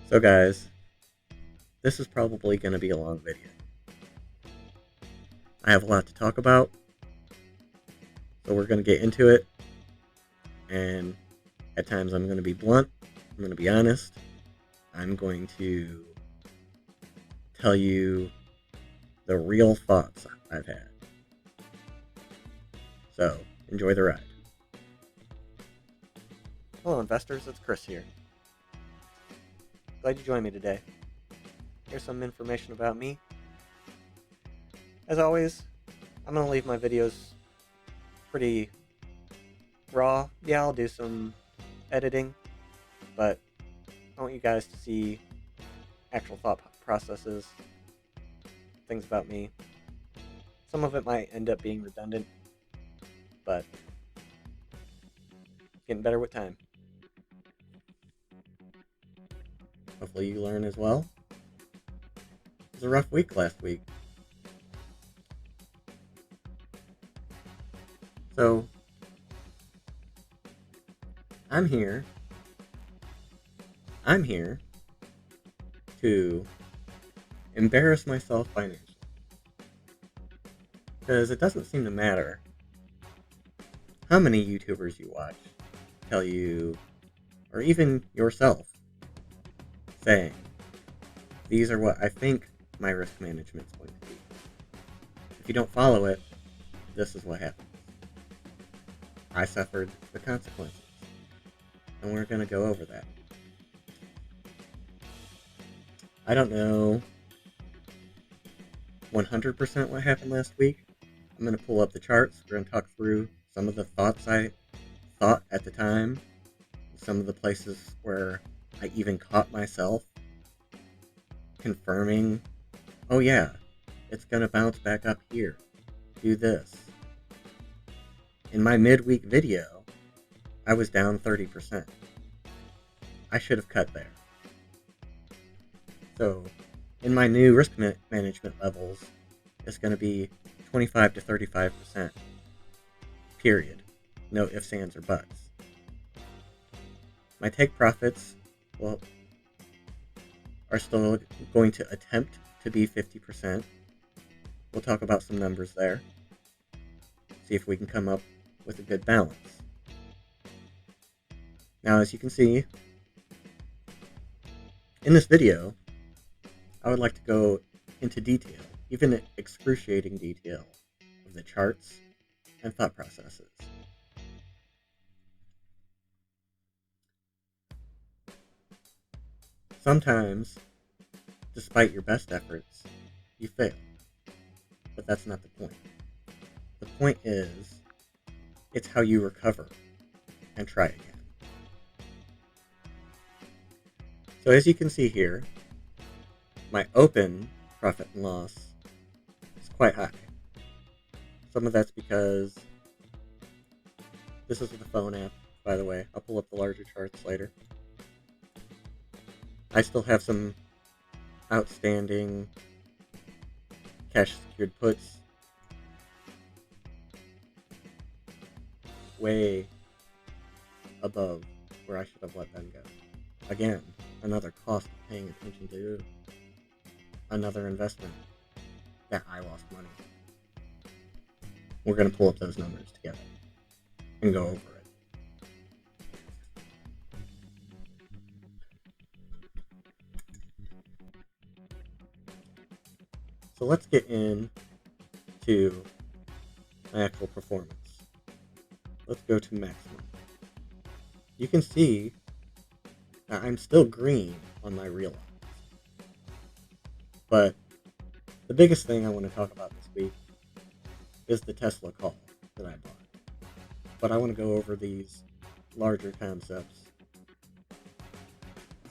So guys, this is probably going to be a long video. I have a lot to talk about, so we're going to get into it, and at times I'm going to be blunt, I'm going to be honest, I'm going to tell you the real thoughts I've had. So, enjoy the ride. Hello investors, it's Chris here. Glad you joined me today. Here's some information about me. As always, I'm going to leave my videos pretty raw. Yeah, I'll do some editing, but I want you guys to see actual thought processes, things about me. Some of it might end up being redundant, but getting better with time. Hopefully you learn as well. It was a rough week last week. So, I'm here to embarrass myself financially. Because it doesn't seem to matter how many YouTubers you watch tell you, or even yourself, saying, these are what I think my risk management's going to be. If you don't follow it, this is what happens. I suffered the consequences, and we're going to go over that. I don't know 100% what happened last week. I'm going to pull up the charts. We're going to talk through some of the thoughts I thought at the time, some of the places where I even caught myself confirming, oh yeah, it's going to bounce back up here. Do this. In my midweek video, I was down 30%. I should have cut there. So, in my new risk management levels, it's going to be 25 to 35%. Period. No ifs, ands, or buts. My take profits, are still going to attempt to be 50%. We'll talk about some numbers there. See if we can come up with a good balance. Now, as you can see, in this video, I would like to go into detail, even excruciating detail, of the charts and thought processes. Sometimes, despite your best efforts, you fail. But that's not the point. The point is, it's how you recover and try again. So as you can see here, my open profit and loss is quite high. Some of that's because this is with the phone app, by the way. I'll pull up the larger charts later. I still have some outstanding cash secured puts way above where I should have let them go. Again, another cost of paying attention to another investment that I lost money on. We're going to pull up those numbers together and go over it. So let's get into my actual performance. Let's go to maximum. You can see that I'm still green on my realized. But the biggest thing I want to talk about this week is the TSLA Call that I bought. But I want to go over these larger concepts.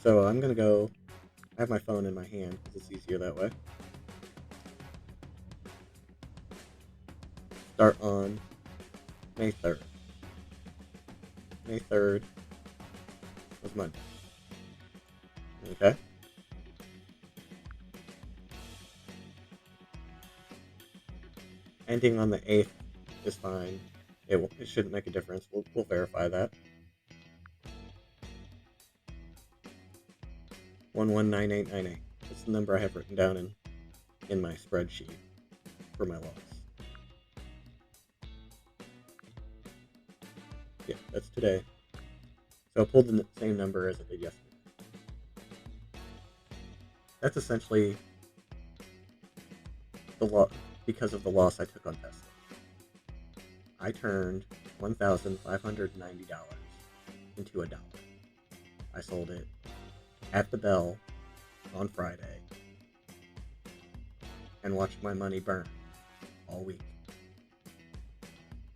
So I'm going to go, I have my phone in my hand because it's easier that way. Start on May 3rd. May 3rd was Monday. Okay? Ending on the 8th is fine. It shouldn't make a difference. We'll verify that. 119898. That's the number I have written down in my spreadsheet for my loss. Yeah, that's today. So I pulled the same number as I did yesterday. That's essentially the loss because of the loss I took on Tesla. I turned $1,590 into $1. I sold it at the bell on Friday and watched my money burn all week.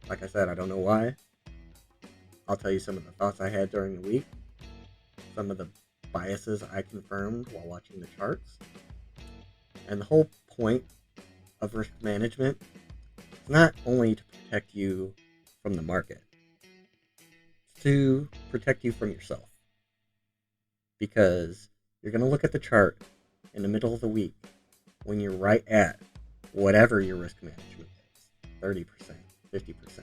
Like I said, I don't know why. I'll tell you some of the thoughts I had during the week, some of the biases I confirmed while watching the charts, and the whole point of risk management is not only to protect you from the market, it's to protect you from yourself. Because you're going to look at the chart in the middle of the week when you're right at whatever your risk management is, 30%, 50%,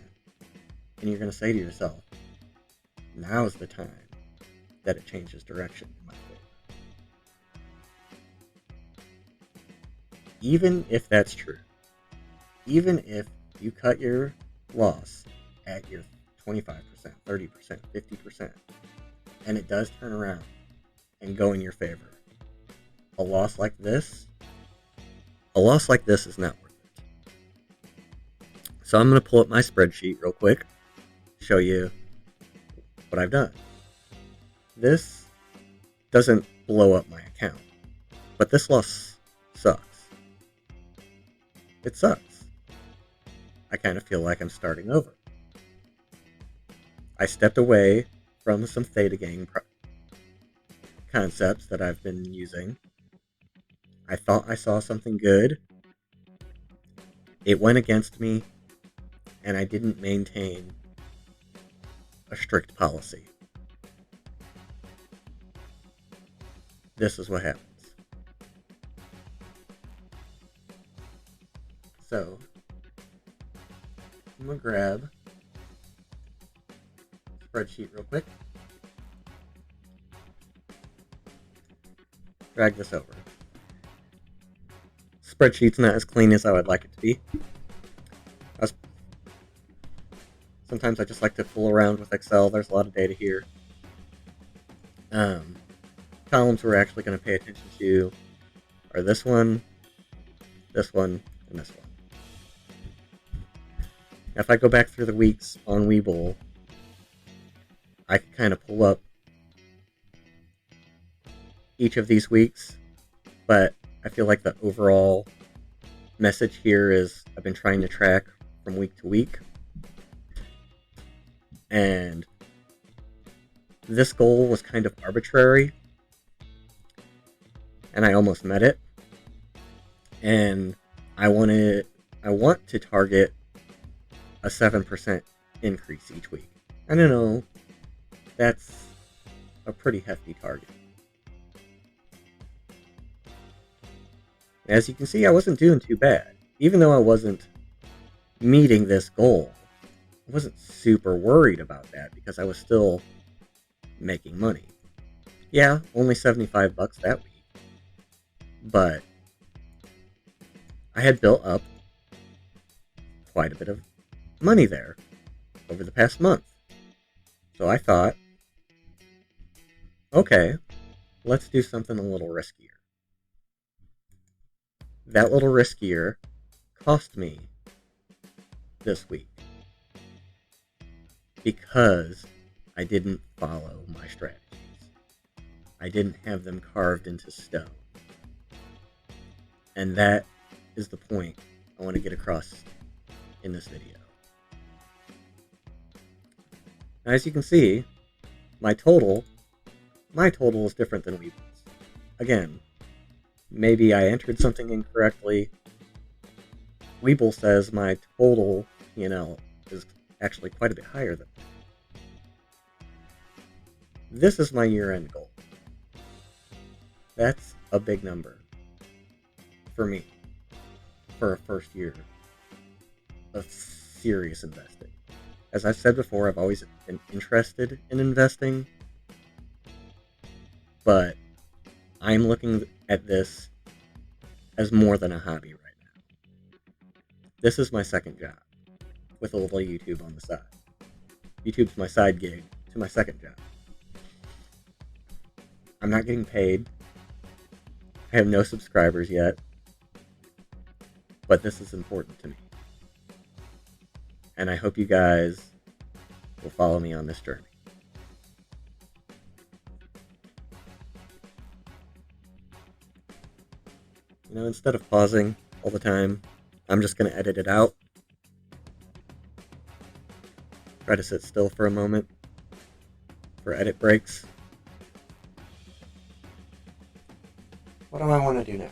and you're going to say to yourself, now's the time that it changes direction in my favor. Even if that's true, even if you cut your loss at your 25%, 30%, 50%, and it does turn around and go in your favor, a loss like this is not worth it. So I'm going to pull up my spreadsheet real quick, show you what I've done. This doesn't blow up my account, but this loss sucks. It sucks. I kind of feel like I'm starting over. I stepped away from some theta gang concepts that I've been using. I thought I saw something good. It went against me, and I didn't maintain a strict policy. This is what happens. So, I'm going to grab a spreadsheet real quick. Drag this over. Spreadsheet's not as clean as I would like it to be. Sometimes I just like to fool around with Excel. There's a lot of data here. Columns we're actually going to pay attention to are this one, and this one. Now, if I go back through the weeks on Webull, I can kind of pull up each of these weeks, but I feel like the overall message here is I've been trying to track from week to week. And this goal was kind of arbitrary, and I almost met it. And I want to target a 7% increase each week. I don't know, that's a pretty hefty target. As you can see, I wasn't doing too bad. Even though I wasn't meeting this goal, I wasn't super worried about that because I was still making money. Yeah, only $75 that week. But I had built up quite a bit of money there over the past month. So I thought, okay, let's do something a little riskier. That little riskier cost me this week because I didn't follow my strategies. I didn't have them carved into stone. And that is the point I want to get across in this video. Now, as you can see, my total is different than Weeble's. Again, maybe I entered something incorrectly. Weeble says my total P&L is actually quite a bit higher than that. This is my year-end goal. That's a big number for me for a first year of serious investing. As I've said before, I've always been interested in investing, but I'm looking at this as more than a hobby right now. This is my second job, with a little YouTube on the side. YouTube's my side gig to my second job. I'm not getting paid. I have no subscribers yet. But this is important to me. And I hope you guys will follow me on this journey. You know, instead of pausing all the time, I'm just going to edit it out. Try to sit still for a moment for edit breaks. What do I want to do now?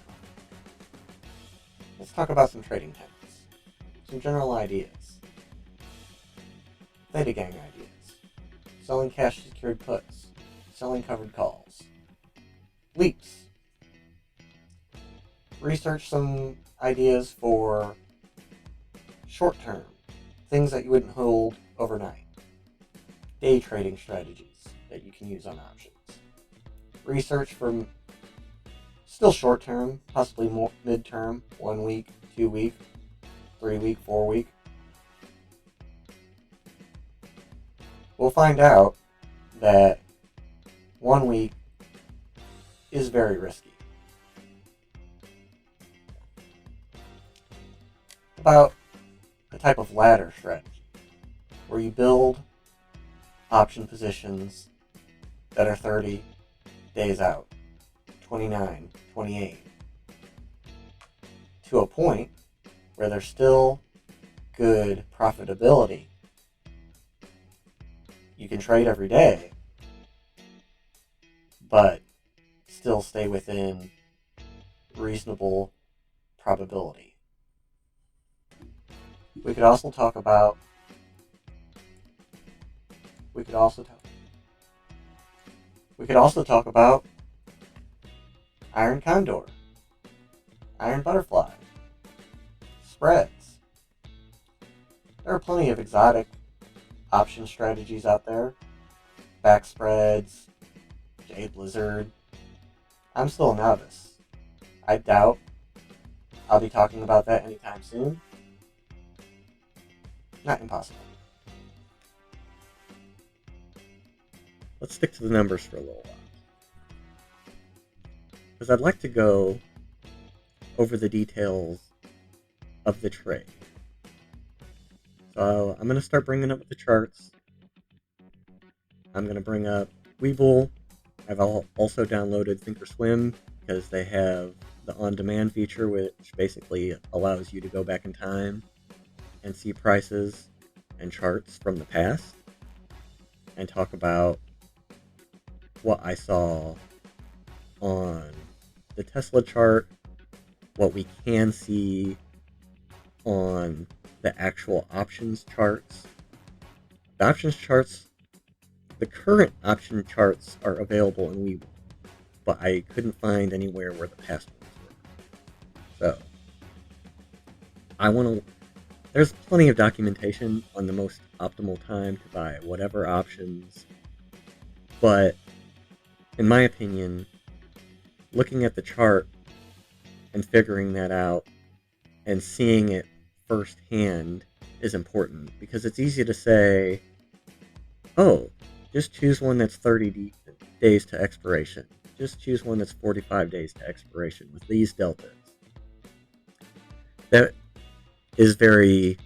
Let's talk about some trading techniques. Some general ideas. Theta gang ideas. Selling cash secured puts. Selling covered calls. Leaps. Research some ideas for short term. Things that you wouldn't hold overnight. Day trading strategies that you can use on options. Research for still short term, possibly more mid-term, 1 week, 2 week, 3 week, 4 week. We'll find out that 1 week is very risky. About a type of ladder strategy where you build option positions that are 30 days out, 29, 28, to a point where there's still good profitability. You can trade every day, but still stay within reasonable probability. We could also talk about iron condor, iron butterfly, spreads. There are plenty of exotic option strategies out there. Back spreads, Jade Blizzard. I'm still a novice. I doubt I'll be talking about that anytime soon. Not impossible. Let's stick to the numbers for a little while, because I'd like to go over the details of the trade. So I'm going to start bringing up the charts. I'm going to bring up Webull. I've also downloaded Thinkorswim because they have the on-demand feature, which basically allows you to go back in time and see prices and charts from the past and talk about what I saw on the Tesla chart, what we can see on the actual options charts. The options charts, the current option charts are available in Webull, but I couldn't find anywhere where the past ones were. So, there's plenty of documentation on the most optimal time to buy whatever options, but in my opinion, looking at the chart and figuring that out and seeing it firsthand is important, because it's easy to say, oh, just choose one that's 30 days to expiration. Just choose one that's 45 days to expiration with these deltas. That is very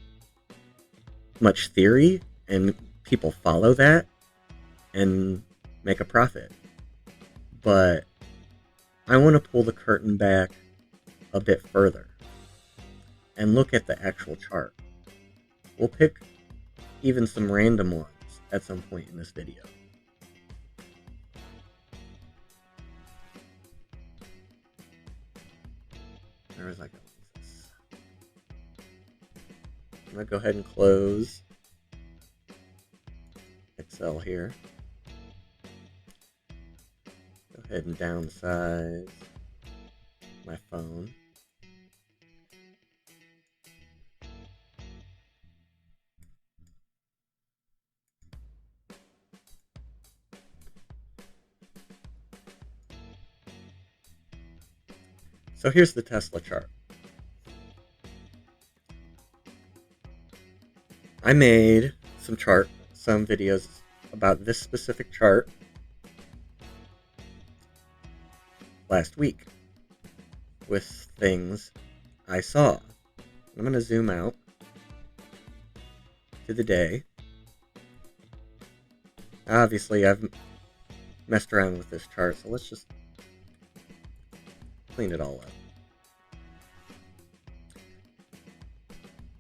much theory, and people follow that and make a profit. But I want to pull the curtain back a bit further and look at the actual chart. We'll pick even some random ones at some point in this video. Where was I going with this? I'm going to go ahead and close Excel here. Go ahead and downsize my phone. So here's the Tesla chart. I made some videos about this specific chart last week with things I saw. I'm going to zoom out to the day. Obviously, I've messed around with this chart, so let's just clean it all up.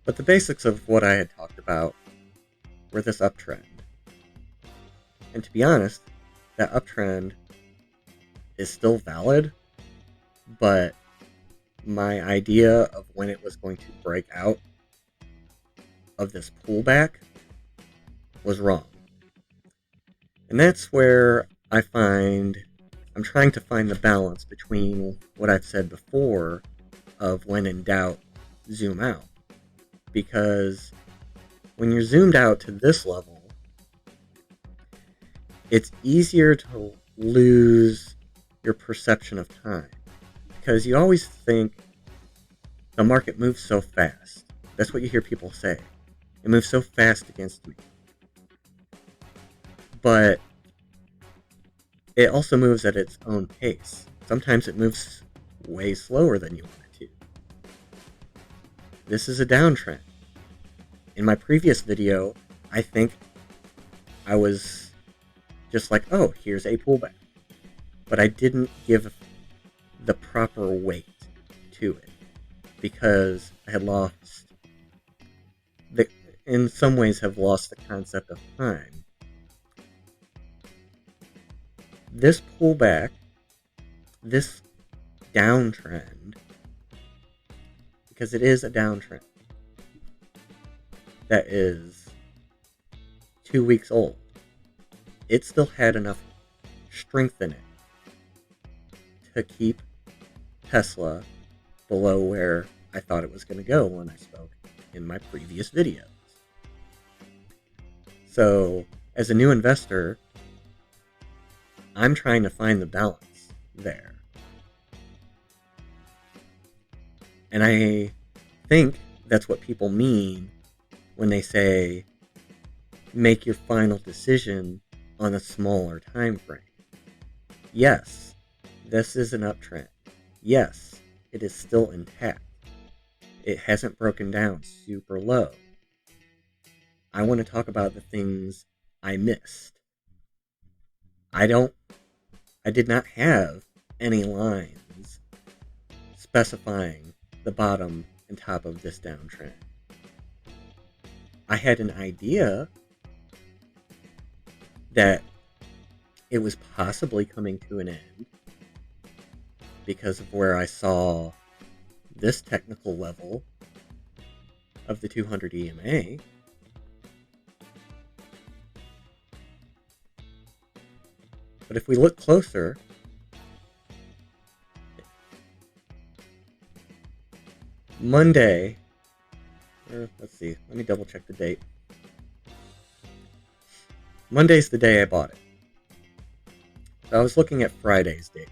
But the basics of what I had talked about were this uptrend. And to be honest, that uptrend is still valid, but my idea of when it was going to break out of this pullback was wrong. And that's where I'm trying to find the balance between what I've said before of when in doubt, zoom out. Because when you're zoomed out to this level, it's easier to lose your perception of time. Because you always think the market moves so fast. That's what you hear people say. It moves so fast against me. But it also moves at its own pace. Sometimes it moves way slower than you want it to. This is a downtrend. In my previous video, I think I was just like, oh, here's a pullback. But I didn't give the proper weight to it because I had in some ways have lost the concept of time. This pullback, this downtrend, because it is a downtrend that is 2 weeks old, it still had enough strength in it to keep Tesla below where I thought it was going to go when I spoke in my previous videos. So, as a new investor, I'm trying to find the balance there. And I think that's what people mean when they say make your final decision on a smaller time frame. Yes, this is an uptrend. Yes, it is still intact. It hasn't broken down super low. I want to talk about the things I missed. I did not have any lines specifying the bottom and top of this downtrend. I had an idea that it was possibly coming to an end because of where I saw this technical level of the 200 EMA. But if we look closer, Monday, let's see, let me double check the date. Monday's the day I bought it. So I was looking at Friday's date.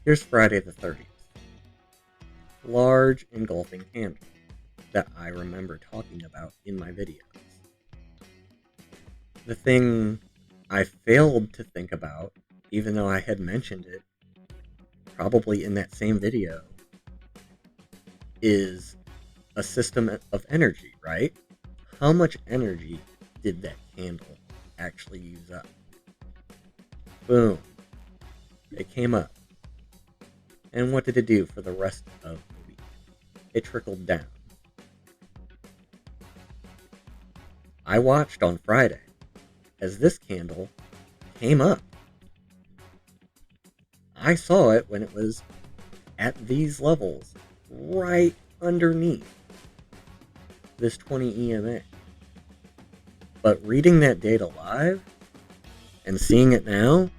Here's Friday the 30th. Large engulfing candle that I remember talking about in my videos. The thing I failed to think about, even though I had mentioned it probably in that same video, is a system of energy, right? How much energy did that candle actually use up? Boom. It came up. And what did it do for the rest of the week? It trickled down. I watched on Friday as this candle came up. I saw it when it was at these levels, right underneath this 20 EMA. But reading that data live and seeing it now,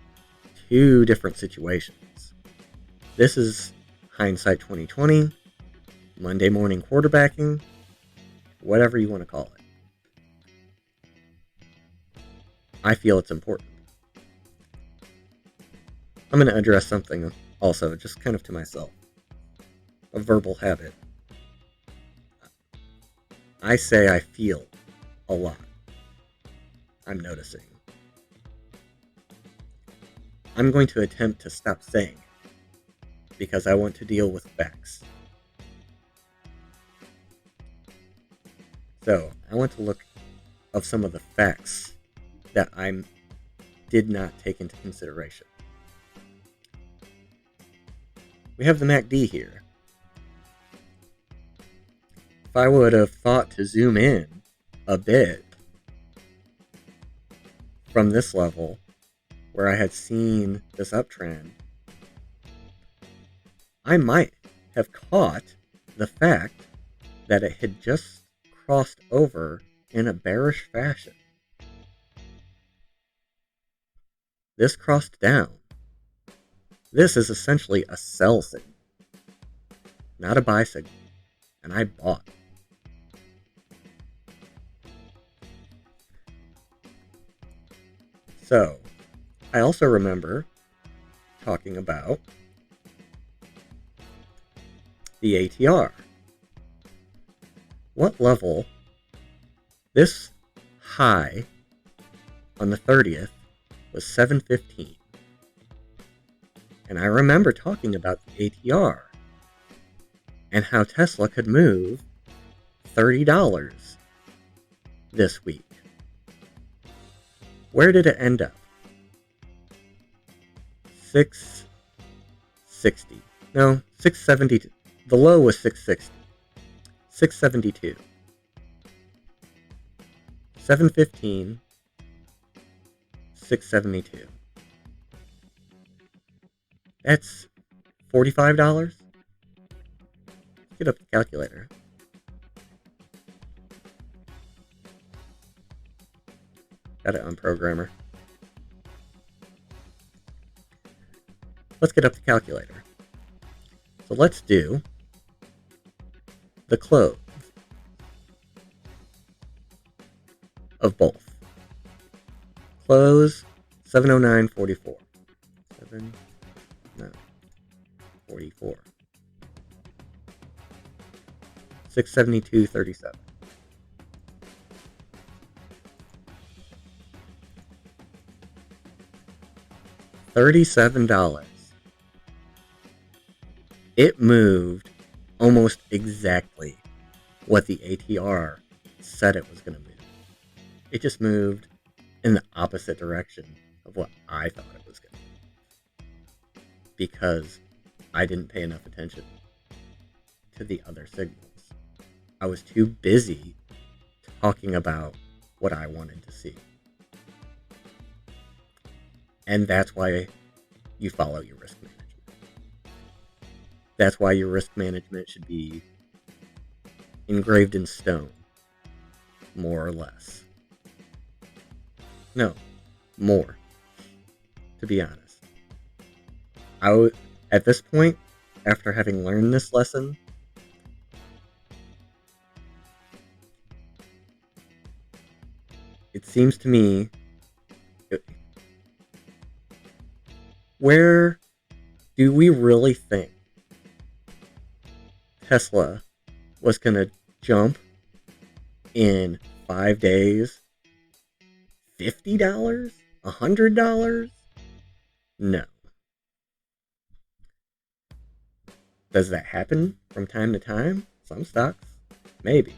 two different situations. This is hindsight 2020, Monday morning quarterbacking, whatever you want to call it. I feel it's important. I'm going to address something Also, just kind of to myself, a verbal habit. I say I feel a lot. I'm noticing. I'm going to attempt to stop saying it because I want to deal with facts. So, I want to look of some of the facts that I did not take into consideration. We have the MACD here. If I would have thought to zoom in a bit from this level where I had seen this uptrend, I might have caught the fact that it had just crossed over in a bearish fashion. This crossed down. This is essentially a sell signal, not a buy signal, and I bought. So, I also remember talking about the ATR. What level? This high on the 30th was 715. And I remember talking about the ATR and how Tesla could move $30 this week. Where did it end up? 660. No, 670. The low was 660. 672. 715. 672. That's $45. Get up the calculator. Got it on programmer. Let's get up the calculator. So let's do the close of both. Close 709.44. 709.44. 672.37. $37. It moved almost exactly what the ATR said it was going to move. It just moved in the opposite direction of what I thought it was going to move. Because I didn't pay enough attention to the other signals. I was too busy talking about what I wanted to see. And that's why you follow your risk management. That's why your risk management should be engraved in stone, more or less. No, more, to be honest. At this point, after having learned this lesson, it seems to me, where do we really think Tesla was going to jump in 5 days? $50? $100? No. Does that happen from time to time? Some stocks? Maybe.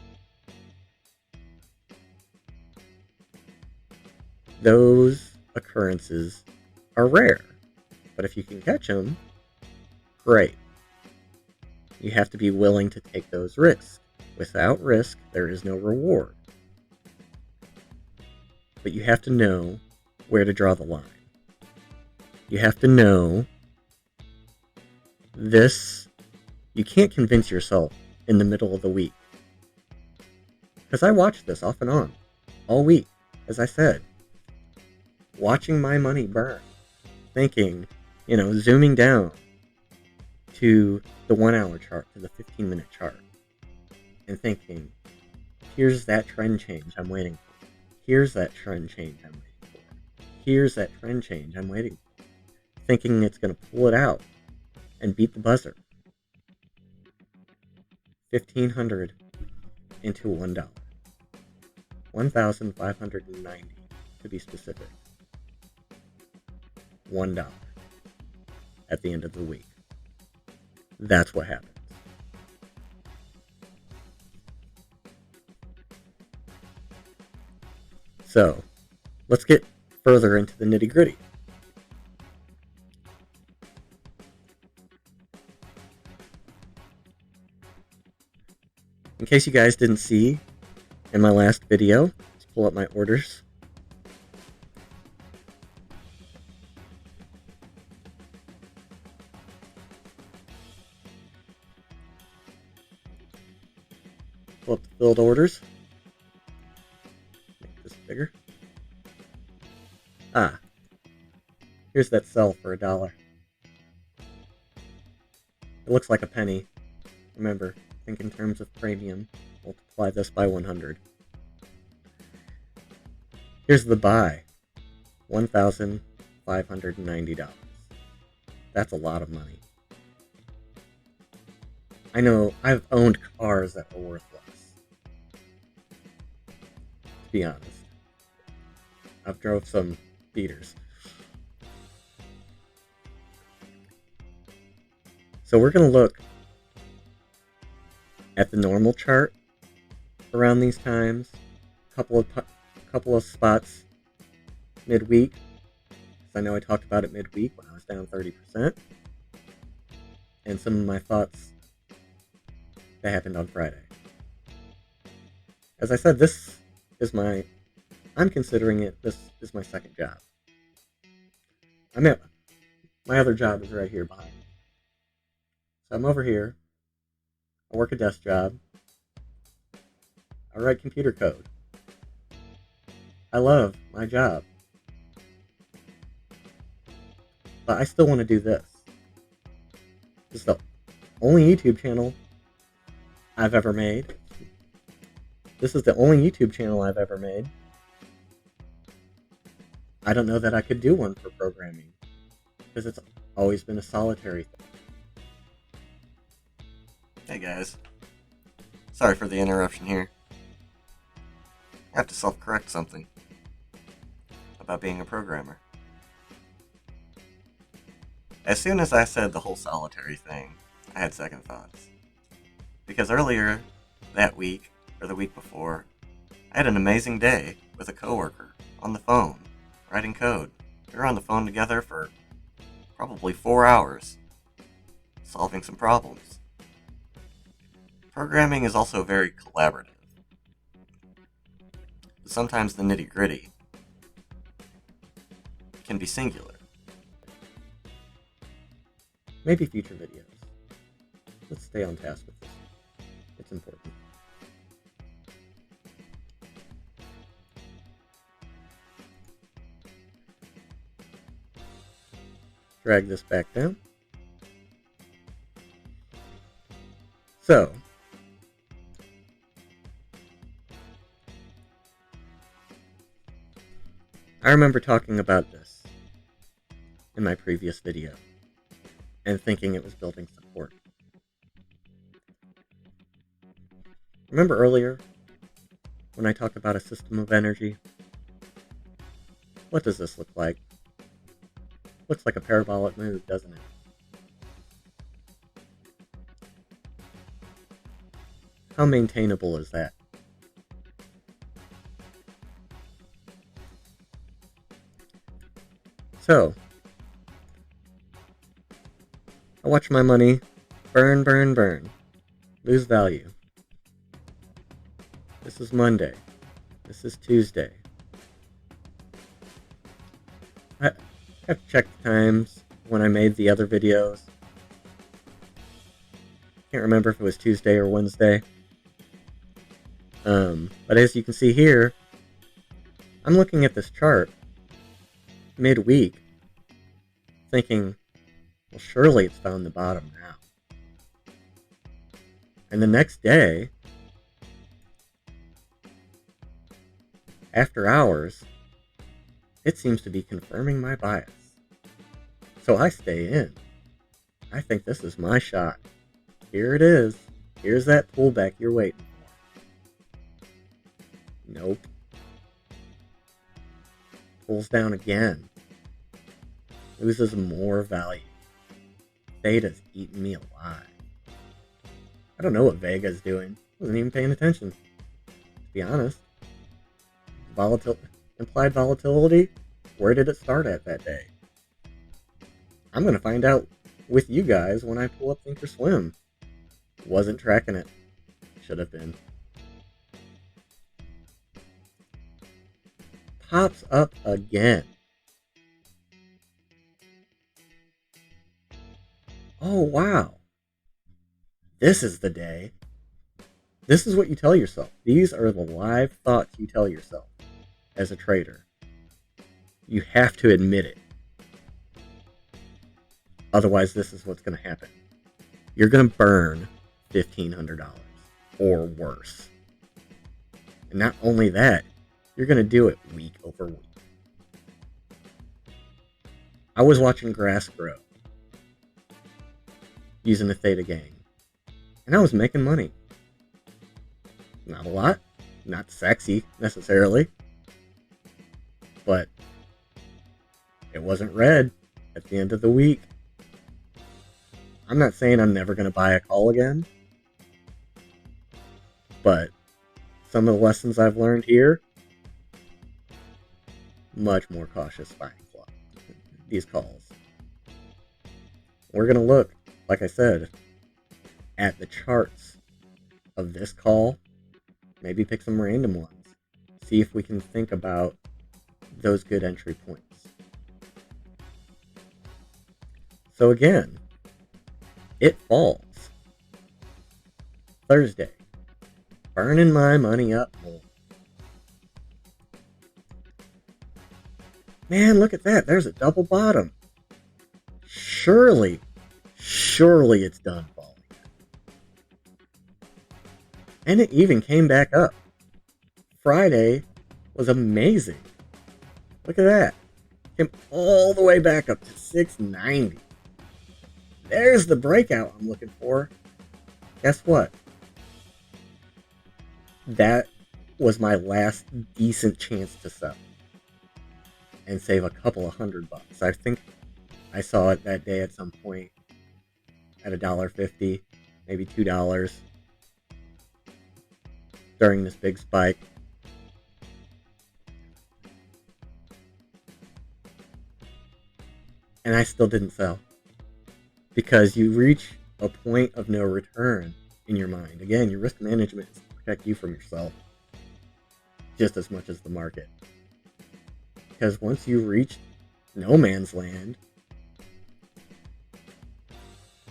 Those occurrences are rare. But if you can catch them, great. You have to be willing to take those risks. Without risk, there is no reward. But you have to know where to draw the line. You have to know this. You can't convince yourself in the middle of the week. Because I watched this off and on all week, as I said. Watching my money burn. Thinking, zooming down to the 1 hour chart, to the 15-minute chart. And thinking, here's that trend change I'm waiting for. Here's that trend change I'm waiting for. Here's that trend change I'm waiting for. Thinking it's going to pull it out and beat the buzzer. 1,500 into $1. 1,590 to be specific. $1 at the end of the week. That's what happens. So, let's get further into the nitty-gritty. In case you guys didn't see in my last video, let's pull up my orders. Pull up the filled orders. Make this bigger. Here's that sell for $1. It looks like a penny. Remember, think in terms of premium. Multiply this by 100. Here's the buy. $1,590. That's a lot of money. I know I've owned cars that were worth less. To be honest. I've drove some beaters. So we're going to look at the normal chart around these times. Couple of spots midweek. I know I talked about it midweek when I was down 30%. And some of my thoughts that happened on Friday. As I said, I'm considering this is my second job. My other job is right here behind me. So I'm over here. I work a desk job. I write computer code. I love my job. But I still want to do this. This is the only YouTube channel I've ever made. This is the only YouTube channel I've ever made. I don't know that I could do one for programming, because it's always been a solitary thing. Hey guys. Sorry for the interruption here. I have to self-correct something about being a programmer. As soon as I said the whole solitary thing, I had second thoughts. Because earlier that week, or the week before, I had an amazing day with a coworker on the phone, writing code. We were on the phone together for probably 4 hours, solving some problems. Programming is also very collaborative. But sometimes the nitty-gritty can be singular. Maybe future videos. Let's stay on task with this. It's important. Drag this back down. So, I remember talking about this in my previous video and thinking it was building support. Remember earlier when I talked about a system of energy? What does this look like? Looks like a parabolic move, doesn't it? How maintainable is that? So, I watch my money burn, burn, burn, lose value. This is Monday. This is Tuesday. I have to check the times when I made the other videos. Can't remember if it was Tuesday or Wednesday. But as you can see here, I'm looking at this chart midweek, thinking, well, surely it's found the bottom now. And the next day, after hours, it seems to be confirming my bias. So I stay in. I think this is my shot. Here it is. Here's that pullback you're waiting for. Nope. Pulls down again. Loses more value. Theta's eating me alive. I don't know what Vega's doing. Wasn't even paying attention, to be honest. Implied volatility? Where did it start at that day? I'm going to find out with you guys when I pull up Thinkorswim. Wasn't tracking it. Should have been. Pops up again. Oh, wow. This is the day. This is what you tell yourself. These are the live thoughts you tell yourself as a trader. You have to admit it. Otherwise, this is what's going to happen. You're going to burn $1,500 or worse. And not only that, you're going to do it week over week. I was watching grass grow using the Theta Gang, and I was making money. Not a lot, not sexy necessarily, but it wasn't red at the end of the week. I'm not saying I'm never going to buy a call again, but some of the lessons I've learned here, much more cautious buying these calls. We're going to look, like I said, at the charts of this call, maybe pick some random ones, see if we can think about those good entry points. So again, it falls Thursday, burning my money up more. Man, look at that. There's a double bottom. Surely it's done falling. And it even came back up. Friday was amazing. Look at that. Came all the way back up to 690. There's the breakout I'm looking for. Guess what? That was my last decent chance to sell and save a couple of $100. I think I saw it that day at some point at $1.50, maybe $2 during this big spike. And I still didn't sell because you reach a point of no return in your mind. Again, your risk management is to protect you from yourself just as much as the market. Because once you reach no man's land,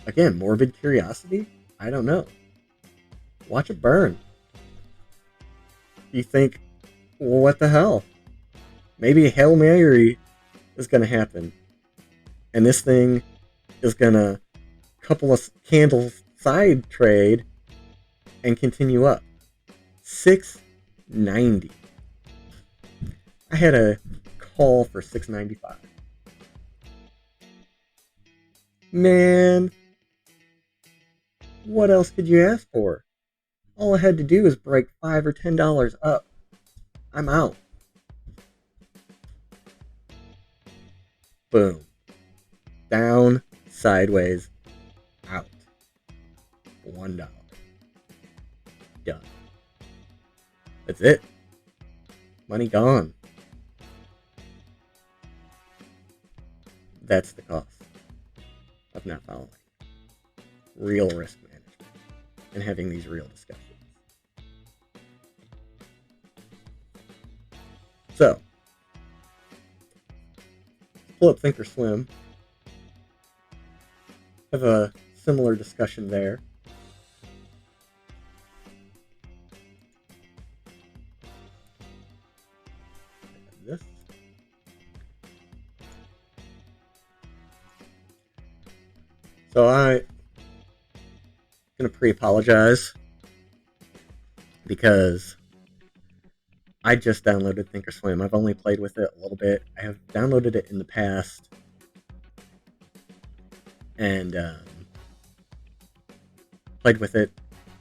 again, morbid curiosity? I don't know. Watch it burn. You think, well, what the hell? Maybe a Hail Mary is going to happen. And this thing is going to couple of candles side trade and continue up. 690. I had a call for 695. Man, what else could you ask for? All I had to do was break $5 or $10 up. I'm out. Boom. Down, sideways, out. $1. Done. That's it. Money gone. That's the cost of not following real risk management and having these real discussions. So, pull up Thinkorswim. Have a similar discussion there. This. So I'm gonna pre-apologize because I just downloaded Thinkorswim. I've only played with it a little bit. I have downloaded it in the past, and played with it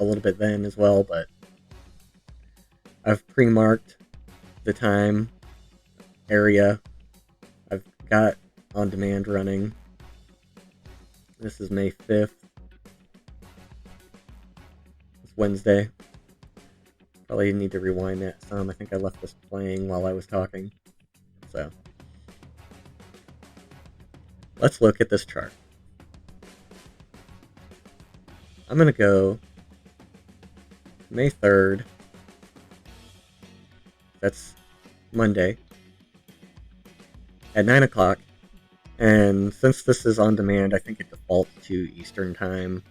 a little bit then as well, but I've pre-marked the time, area. I've got on demand running. This is May 5th. It's Wednesday. Probably need to rewind that some. I think I left this playing while I was talking. So let's look at this chart. I'm going to go May 3rd. That's Monday at 9 o'clock. And since this is on demand, I think it defaults to Eastern time.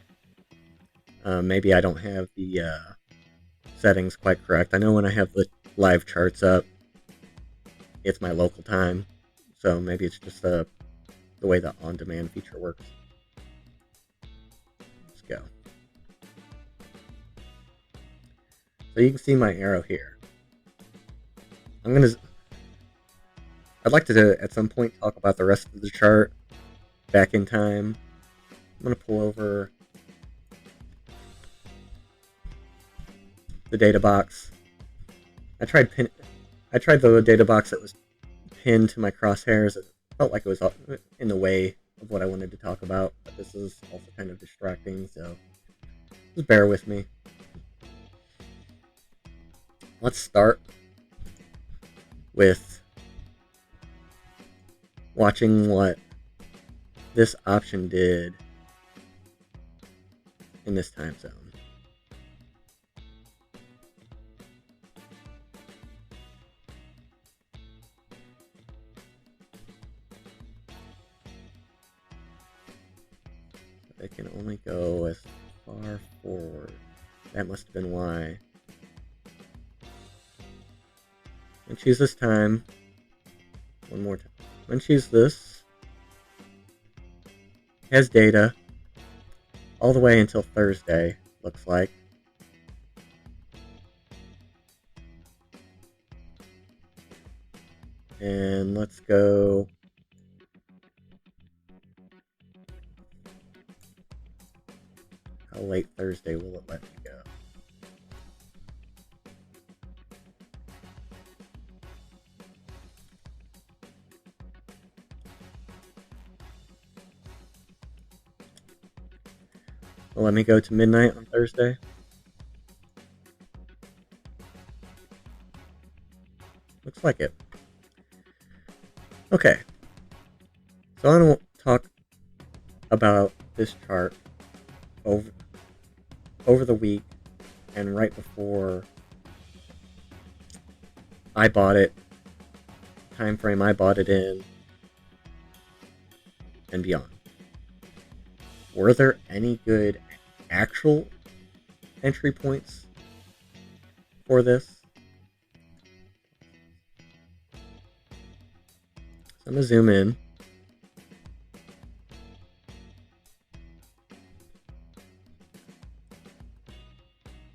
Maybe I don't have the settings quite correct. I know when I have the live charts up, it's my local time. So maybe it's just the way the on-demand feature works. Let's go. So you can see my arrow here. I'd like to, at some point, talk about the rest of the chart back in time. I'm going to pull over the data box. I tried the data box that was pinned to my crosshairs. It felt like it was in the way of what I wanted to talk about, but this is also kind of distracting, so just bear with me. Let's start with watching what this option did in this time zone. They can only go as far forward. That must have been why. I'm gonna choose this time. One more time. I'm gonna choose this. Has data all the way until Thursday, looks like. And let's go. How late Thursday will it let me go? Well, let me go to midnight on Thursday. Looks like it. Okay. So I want to talk about this chart over the week and right before I bought it, time frame I bought it in, and beyond. Were there any good actual entry points for this? So I'm going to zoom in.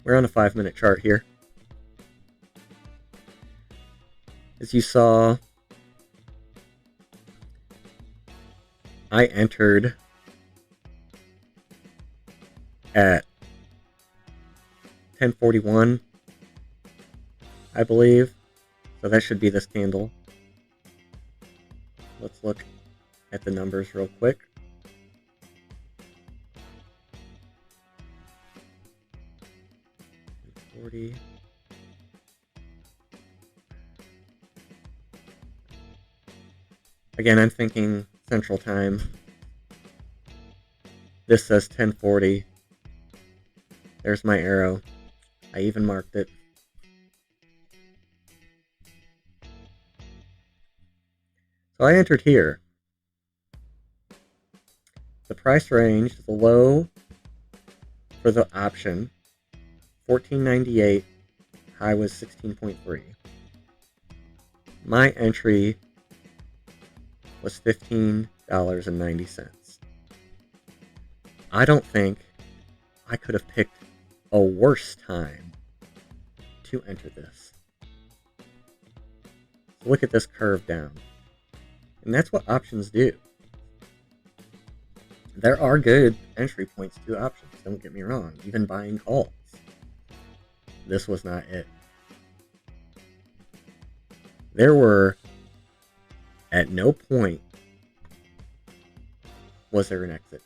We're on a 5-minute chart here. As you saw, I entered at 10:41, I believe. So that should be this candle. Let's look at the numbers real quick. Again, I'm thinking Central Time. This says 10:40. There's my arrow. I even marked it. So I entered here. The price range, the low for the option, $14.98. High was 16.3. My entry was $15.90. I don't think I could have picked a worse time to enter this. So look at this curve down. And that's what options do. There are good entry points to options, don't get me wrong, even buying calls. This was not it. There were, at no point was there an exit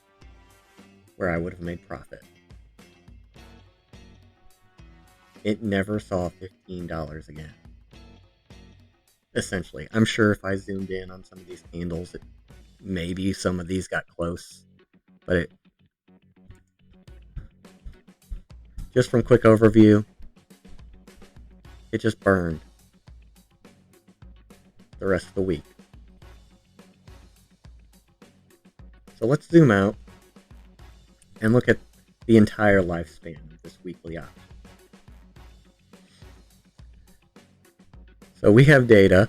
where I would have made profit. It never saw $15 again. Essentially, I'm sure if I zoomed in on some of these candles, maybe some of these got close, but just from quick overview, it just burned the rest of the week. So let's zoom out and look at the entire lifespan of this weekly option. So we have data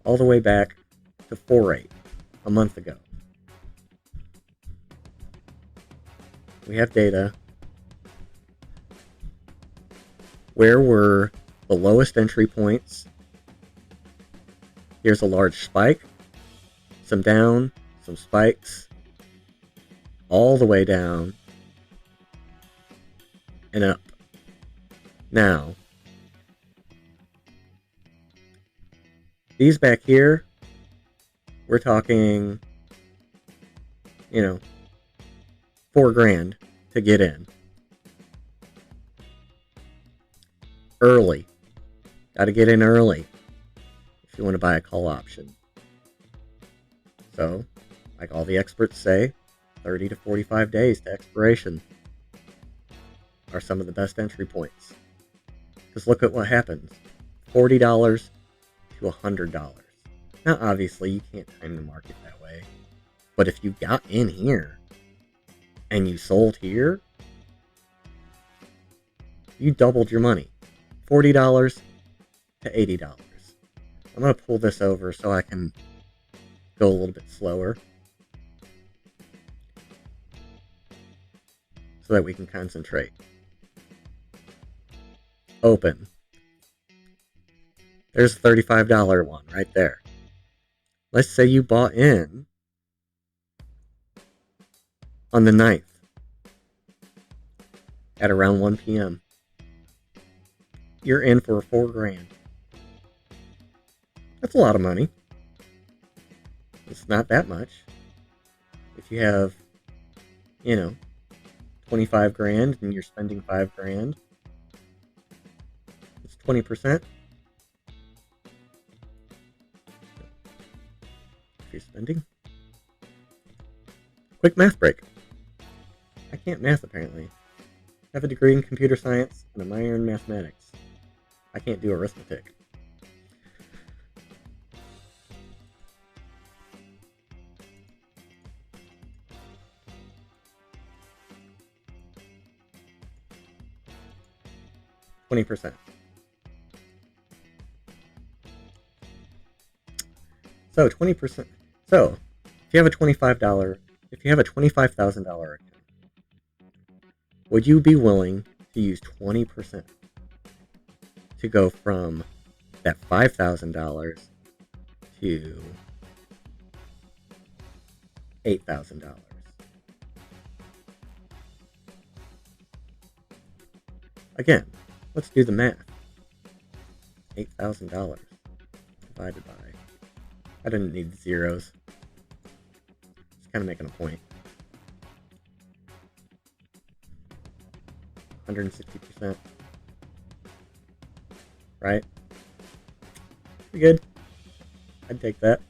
all the way back to 4/8, a month ago. We have data where were the lowest entry points. Here's a large spike, some down, some spikes, all the way down and up. Now, these back here, we're talking, $4,000 to get in. Early. Got to get in early if you want to buy a call option. So, like all the experts say, 30 to 45 days to expiration are some of the best entry points. Because look at what happens. $40 to $100. Now, obviously, you can't time the market that way. But if you got in here and you sold here, you doubled your money. $40 to $80. I'm going to pull this over so I can go a little bit slower so that we can concentrate. Open. There's a $35 one right there. Let's say you bought in on the 9th at around 1 p.m. You're in for $4,000. That's a lot of money. It's not that much. If you have, $25,000 and you're spending $5,000, it's 20%. If you're spending. Quick math break. I can't math apparently. I have a degree in computer science and a minor in mathematics. I can't do arithmetic. %. So 20%. So if you have a $25,000 account, would you be willing to use 20% to go from that $5,000 to $8,000? Again, let's do the math. $8,000 divided by... I didn't need zeros. Just kind of making a point. 160%. Right? Pretty good. I'd take that.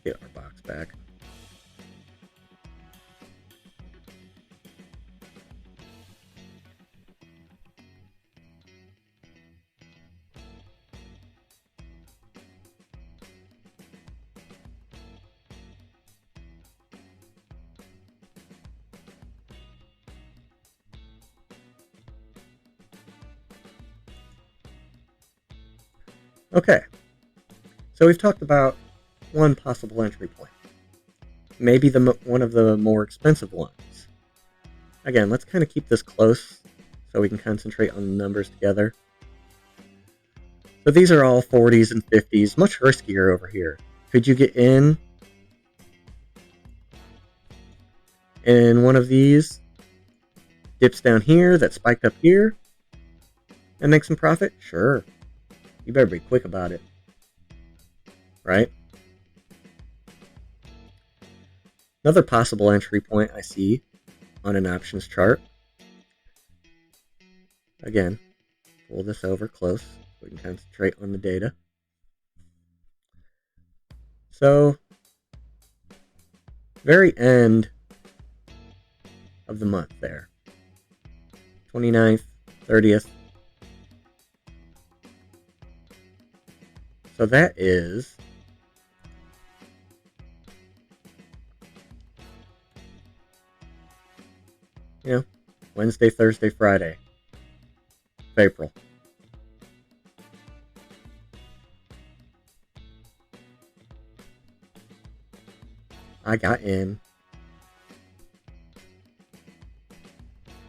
Get our box back. Okay, so we've talked about one possible entry point. Maybe one of the more expensive ones. Again, let's kind of keep this close so we can concentrate on the numbers together. So these are all 40s and 50s, much riskier over here. Could you get in one of these, dips down here, that spiked up here, and make some profit? Sure. You better be quick about it. Right? Another possible entry point I see on an options chart. Again, pull this over close so we can concentrate on the data. So, very end of the month there. 29th, 30th. So that is Wednesday, Thursday, Friday of April. I got in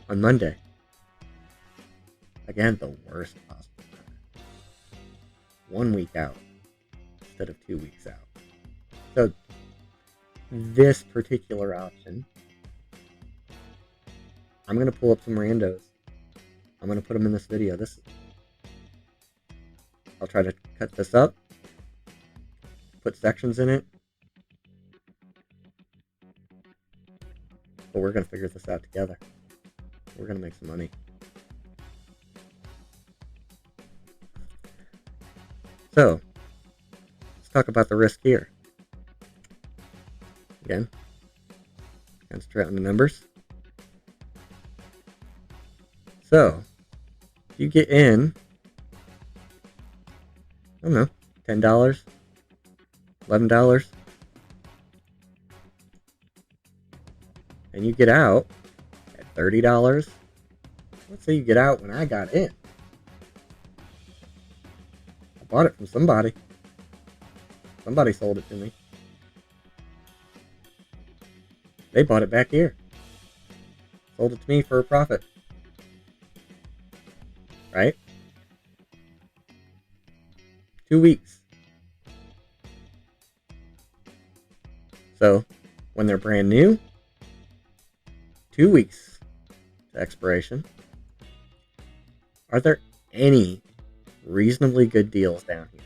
on Monday. Again, the worst possible time. 1 week out instead of 2 weeks out. So this particular option, I'm going to pull up some randos. I'm going to put them in this video. I'll try to cut this up, put sections in it, but we're going to figure this out together. We're going to make some money. So, let's talk about the risk here. Again, concentrate on the numbers. So, if you get in, I don't know, $10, $11, and you get out at $30, let's say you get out when I got in. I bought it from somebody. Somebody sold it to me. They bought it back here. Sold it to me for a profit. Right? 2 weeks. So, when they're brand new, 2 weeks to expiration, are there any reasonably good deals down here?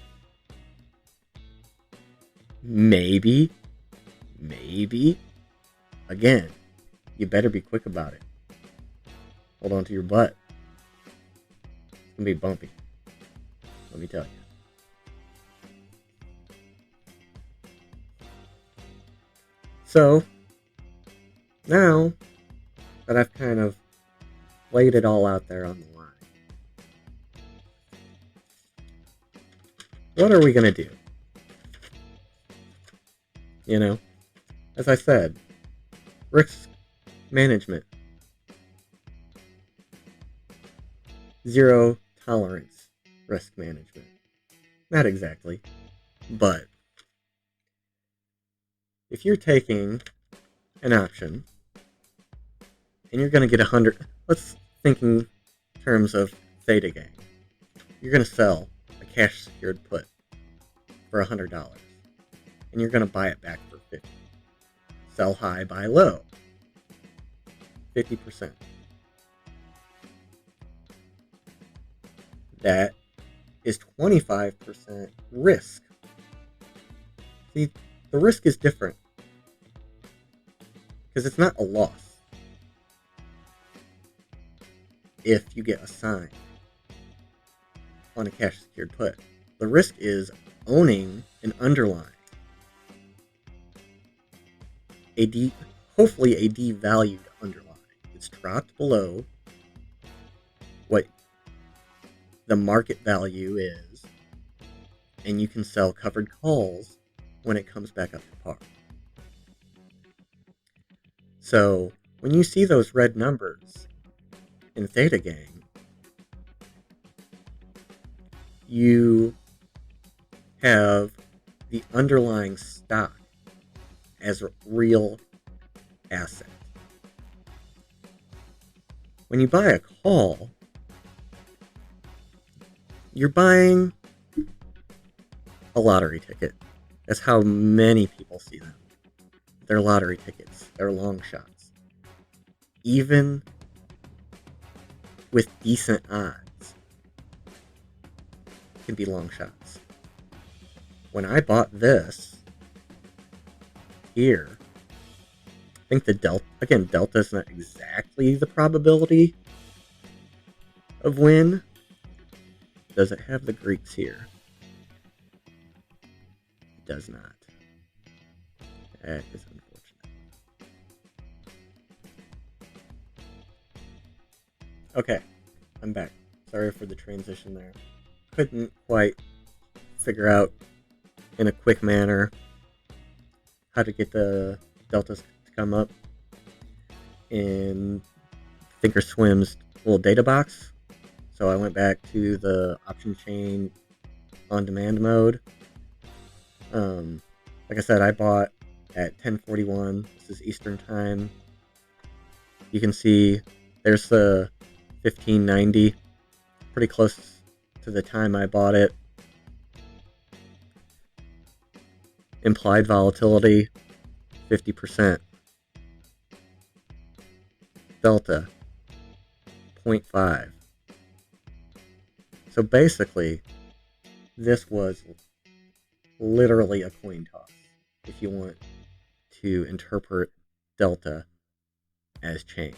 Maybe. Again, you better be quick about it. Hold on to your butt. It's going to be bumpy. Let me tell you. So, now that I've kind of laid it all out there on the line, what are we going to do? As I said, risk management. Zero tolerance risk management. Not exactly, but if you're taking an option and you're going to get 100, let's think in terms of theta gain. You're going to sell a cash secured put for $100 and you're going to buy it back for 50. Sell high, buy low. 50%. That is 25% risk. See, the risk is different because it's not a loss if you get assigned on a cash secured put. The risk is owning an underlying, hopefully a devalued underlying. It's dropped below what the market value is, and you can sell covered calls when it comes back up to par. So when you see those red numbers in theta gain, you have the underlying stock as a real asset. When you buy a call, you're buying a lottery ticket. That's how many people see them. They're lottery tickets. They're long shots. Even with decent odds, can be long shots. When I bought this here, I think the delta, again, delta is not exactly the probability of win. Does it have the Greeks here? It does not. That is unfortunate. Okay, I'm back. Sorry for the transition there. Couldn't quite figure out in a quick manner how to get the deltas to come up in Thinkorswim's little data box. So I went back to the option chain on demand mode. Like I said, I bought at 10:41. This is Eastern time. You can see there's the 1590, pretty close to the time I bought it. Implied volatility, 50%. Delta, 0.5. So basically, this was literally a coin toss, if you want to interpret delta as change.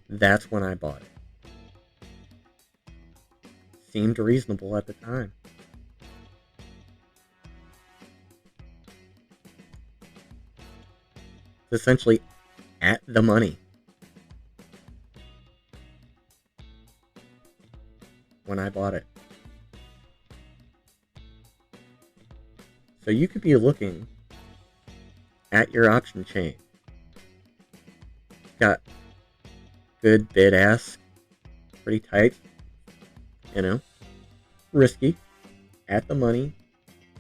That's when I bought it. Seemed reasonable at the time. It's essentially at the money. When I bought it. So you could be looking at your option chain. Got good bid ask, pretty tight, risky, at the money,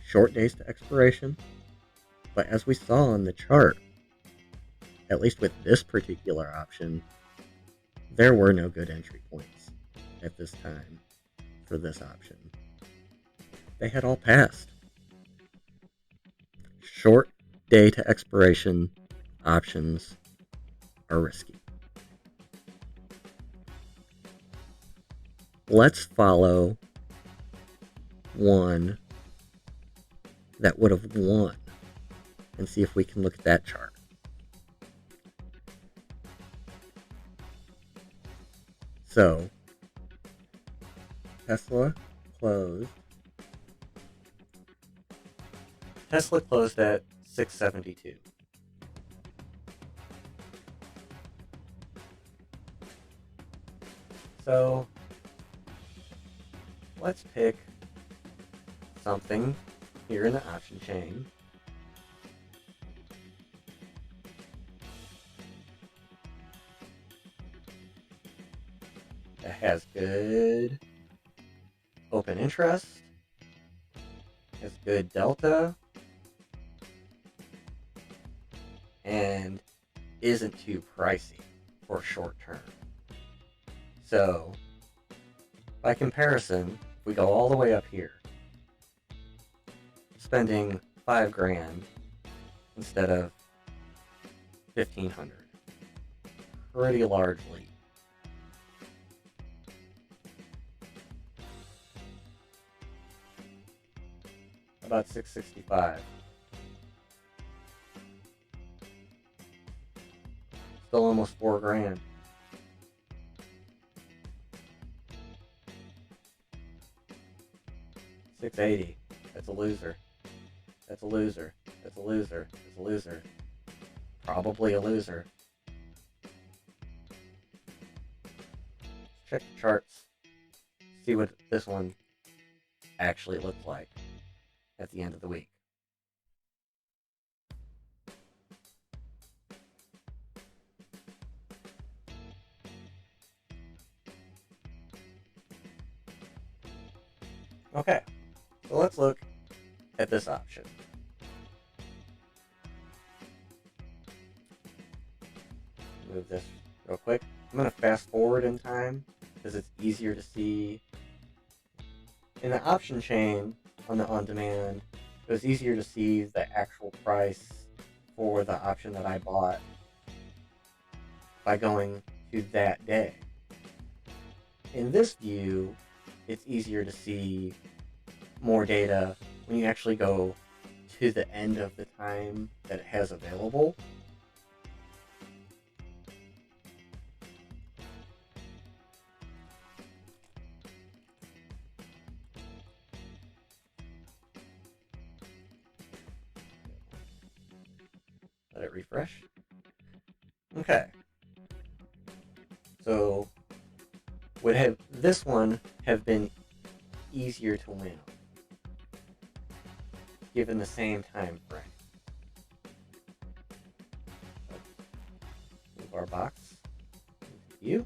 short days to expiration. But as we saw on the chart, at least with this particular option, there were no good entry points at this time for this option. They had all passed. Short day to expiration options are risky. Let's follow one that would have won and see if we can look at that chart. So, Tesla closed at 672. So, let's pick something here in the option chain. That has good open interest, has good delta, and isn't too pricey for short term. So, by comparison, if we go all the way up here, spending $5,000 instead of $1,500, pretty large leap. About 665. Still almost $4,000. $680. That's a loser. That's a loser. That's a loser. That's a loser. Probably a loser. Check the charts. See what this one actually looks like at the end of the week. Okay, so let's look at this option. Move this real quick. I'm going to fast forward in time because it's easier to see. In the option chain on the on-demand, it was easier to see the actual price for the option that I bought by going to that day. In this view, it's easier to see more data when you actually go to the end of the time that it has available. Let it refresh. Okay. So would this one have been easier to win given the same time frame? Let's move our box into view.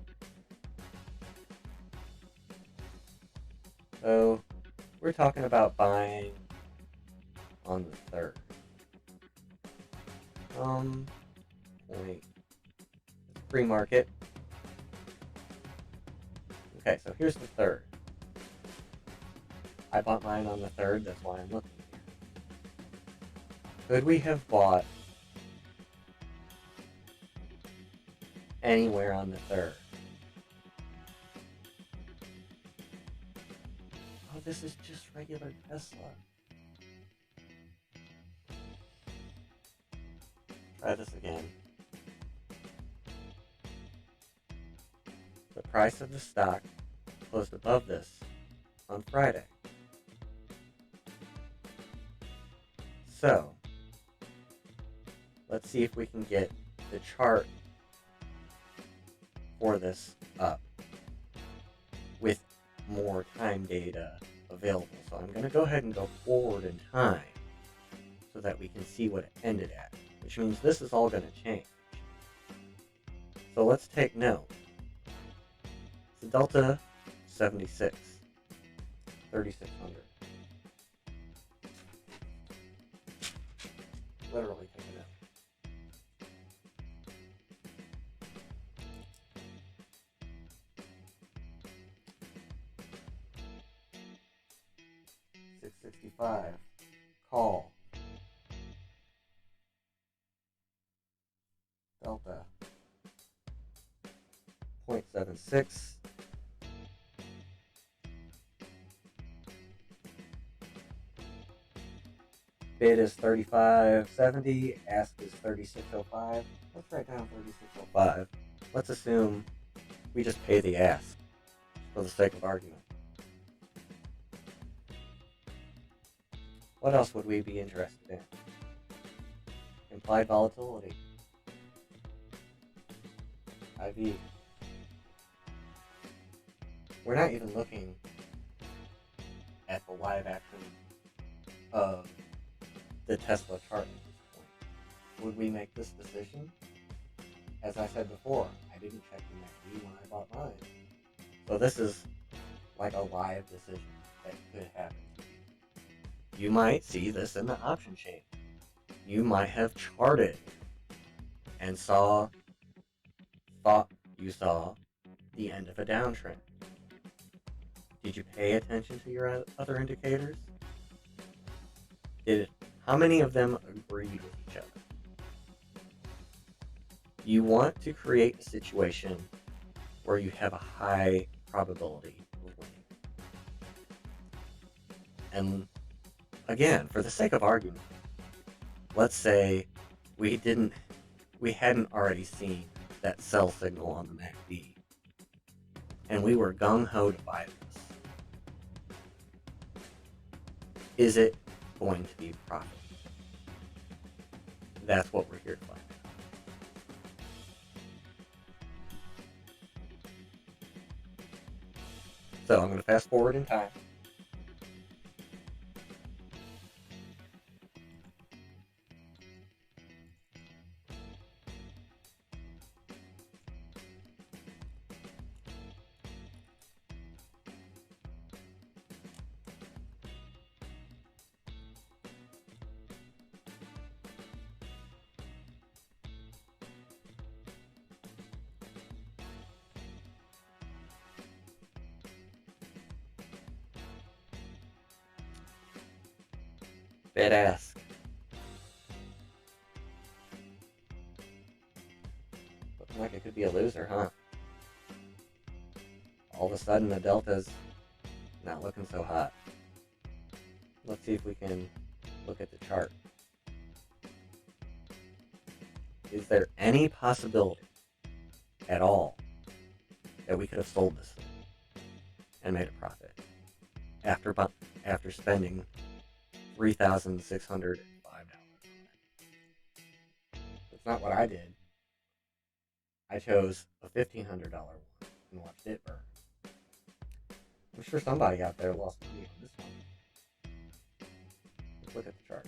So we're talking about buying on the 3rd. Point pre-market. Okay, so here's the 3rd. I bought mine on the 3rd, that's why I'm looking here. Could we have bought anywhere on the 3rd? Oh, this is just regular Tesla. Try this again. The price of the stock closed above this on Friday. So, let's see if we can get the chart for this up with more time data available. So I'm going to go ahead and go forward in time so that we can see what it ended at, which means this is all going to change. So let's take note. The delta 76, 3,600. Literally take a note. $665. Call. Delta 0.76. Bid is 35.70. Ask is 36.05. Let's write down 36.05. Let's assume we just pay the ask for the sake of argument. What else would we be interested in? Implied volatility. IV. We're not even looking at the live action of the Tesla chart at this point. Would we make this decision? As I said before, I didn't check the MACD when I bought mine. So this is like a live decision that could happen to you. You might see this in the option chain. You might have charted and thought you saw the end of a downtrend. Did you pay attention to your other indicators? How many of them agreed with each other? You want to create a situation where you have a high probability of winning. And again, for the sake of argument, let's say we hadn't already seen that sell signal on the MACD, and we were gung-ho to buy this. Is it going to be profitable? That's what we're here to find out. So I'm going to fast forward in time. Bid ask. Looking like it could be a loser, huh? All of a sudden the delta's not looking so hot. Let's see if we can look at the chart. Is there any possibility at all that we could have sold this thing and made a profit after spending $3,605? That's not what I did. I chose a $1,500 one and watched it burn. I'm sure somebody out there lost money on this one. Let's look at the chart.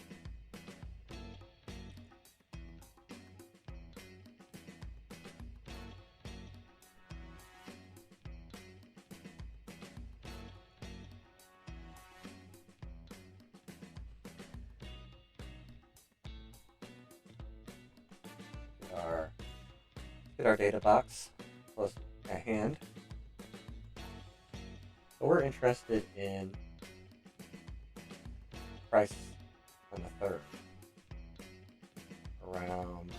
Get our data box close at hand. So we're interested in price on the 3rd, around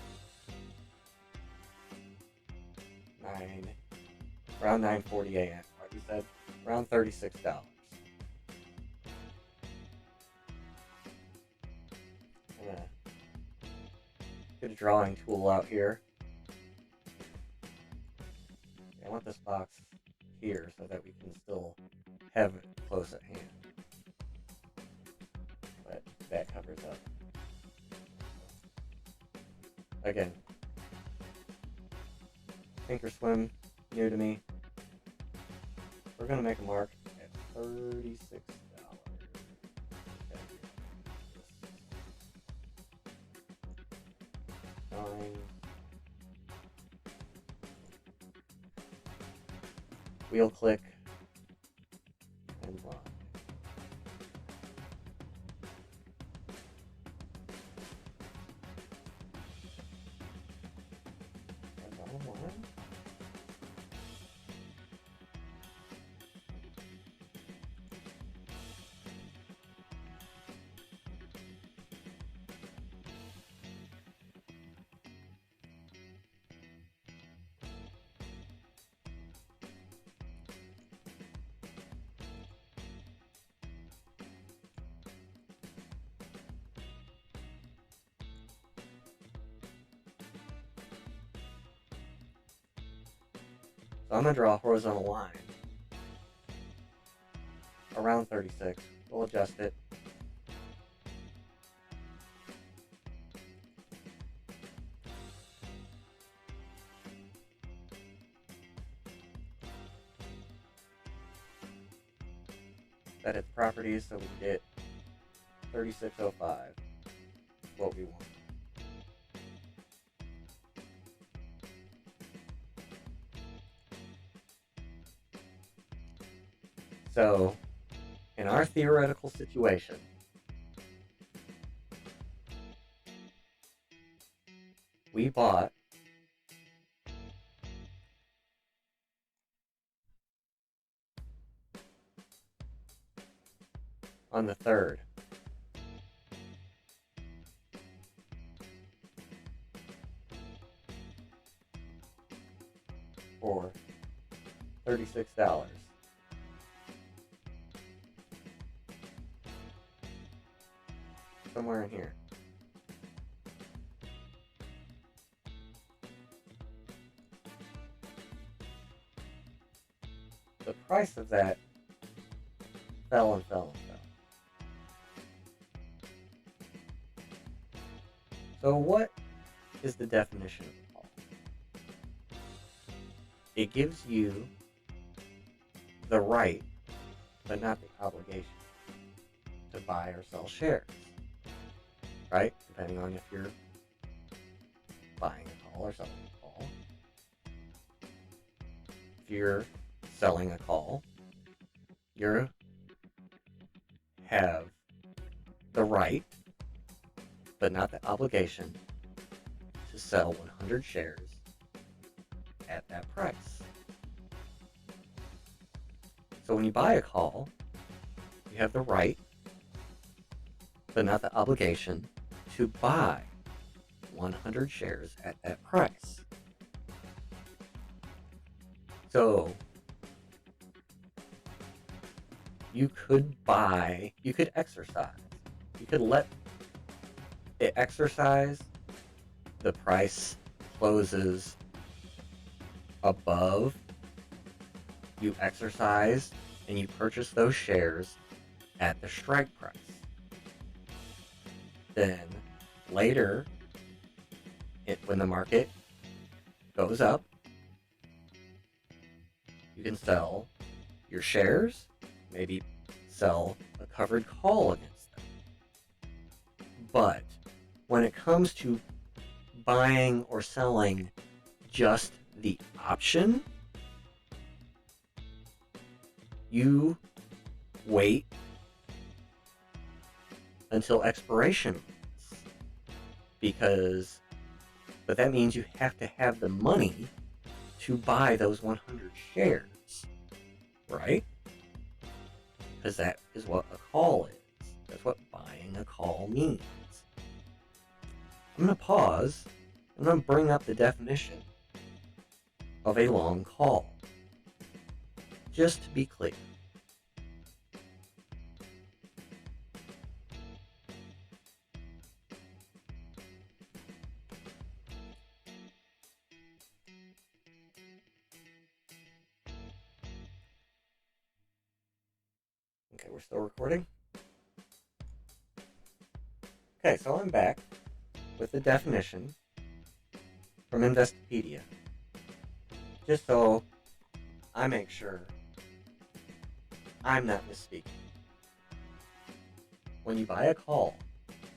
9:40 a.m. Like you said, around $36. I'm gonna get a drawing tool out here. I want this box here so that we can still have it close at hand. But that covers up. Again, Thinkorswim, new to me. We're gonna make a mark at $36. Wheel click and line. Another one. So I'm going to draw a horizontal line around 36. We'll adjust it. Set its properties so we get 3605, what we want. So, in our theoretical situation, we bought on the 3rd for $36. Somewhere in here. The price of that fell and fell and fell. So what is the definition of a call? It gives you the right, but not the obligation, to buy or sell shares. Right? Depending on if you're buying a call or selling a call. If you're selling a call, you have the right, but not the obligation, to sell 100 shares at that price. So when you buy a call, you have the right but not the obligation to buy 100 shares at that price. So you could exercise. You could let it exercise. The price closes above. You exercise and you purchase those shares at the strike price. Then later, when the market goes up, you can sell your shares, maybe sell a covered call against them. But when it comes to buying or selling just the option, you wait until expiration, but that means you have to have the money to buy those 100 shares, right? Because that is what a call is. That's what buying a call means. I'm going to pause. I'm going to bring up the definition of a long call, just to be clear. Okay, we're still recording. Okay, so I'm back with the definition from Investopedia, just so I make sure I'm not misspeaking. When you buy a call,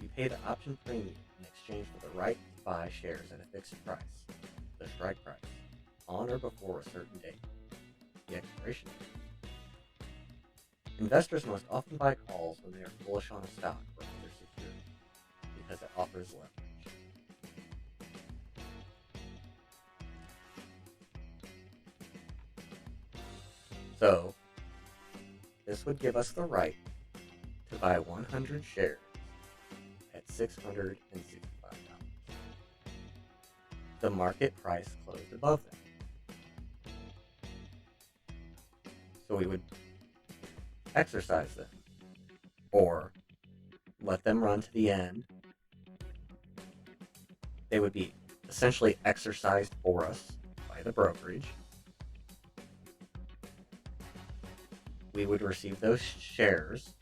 you pay the option premium in exchange for the right to buy shares at a fixed price, the strike price, on or before a certain date, the expiration date. Investors must often buy calls when they are bullish on a stock or other security, because it offers leverage. So, this would give us the right to buy 100 shares at $665. The market price closed above them. So we would exercise them, or let them run to the end. They would be essentially exercised for us by the brokerage. We would receive those shares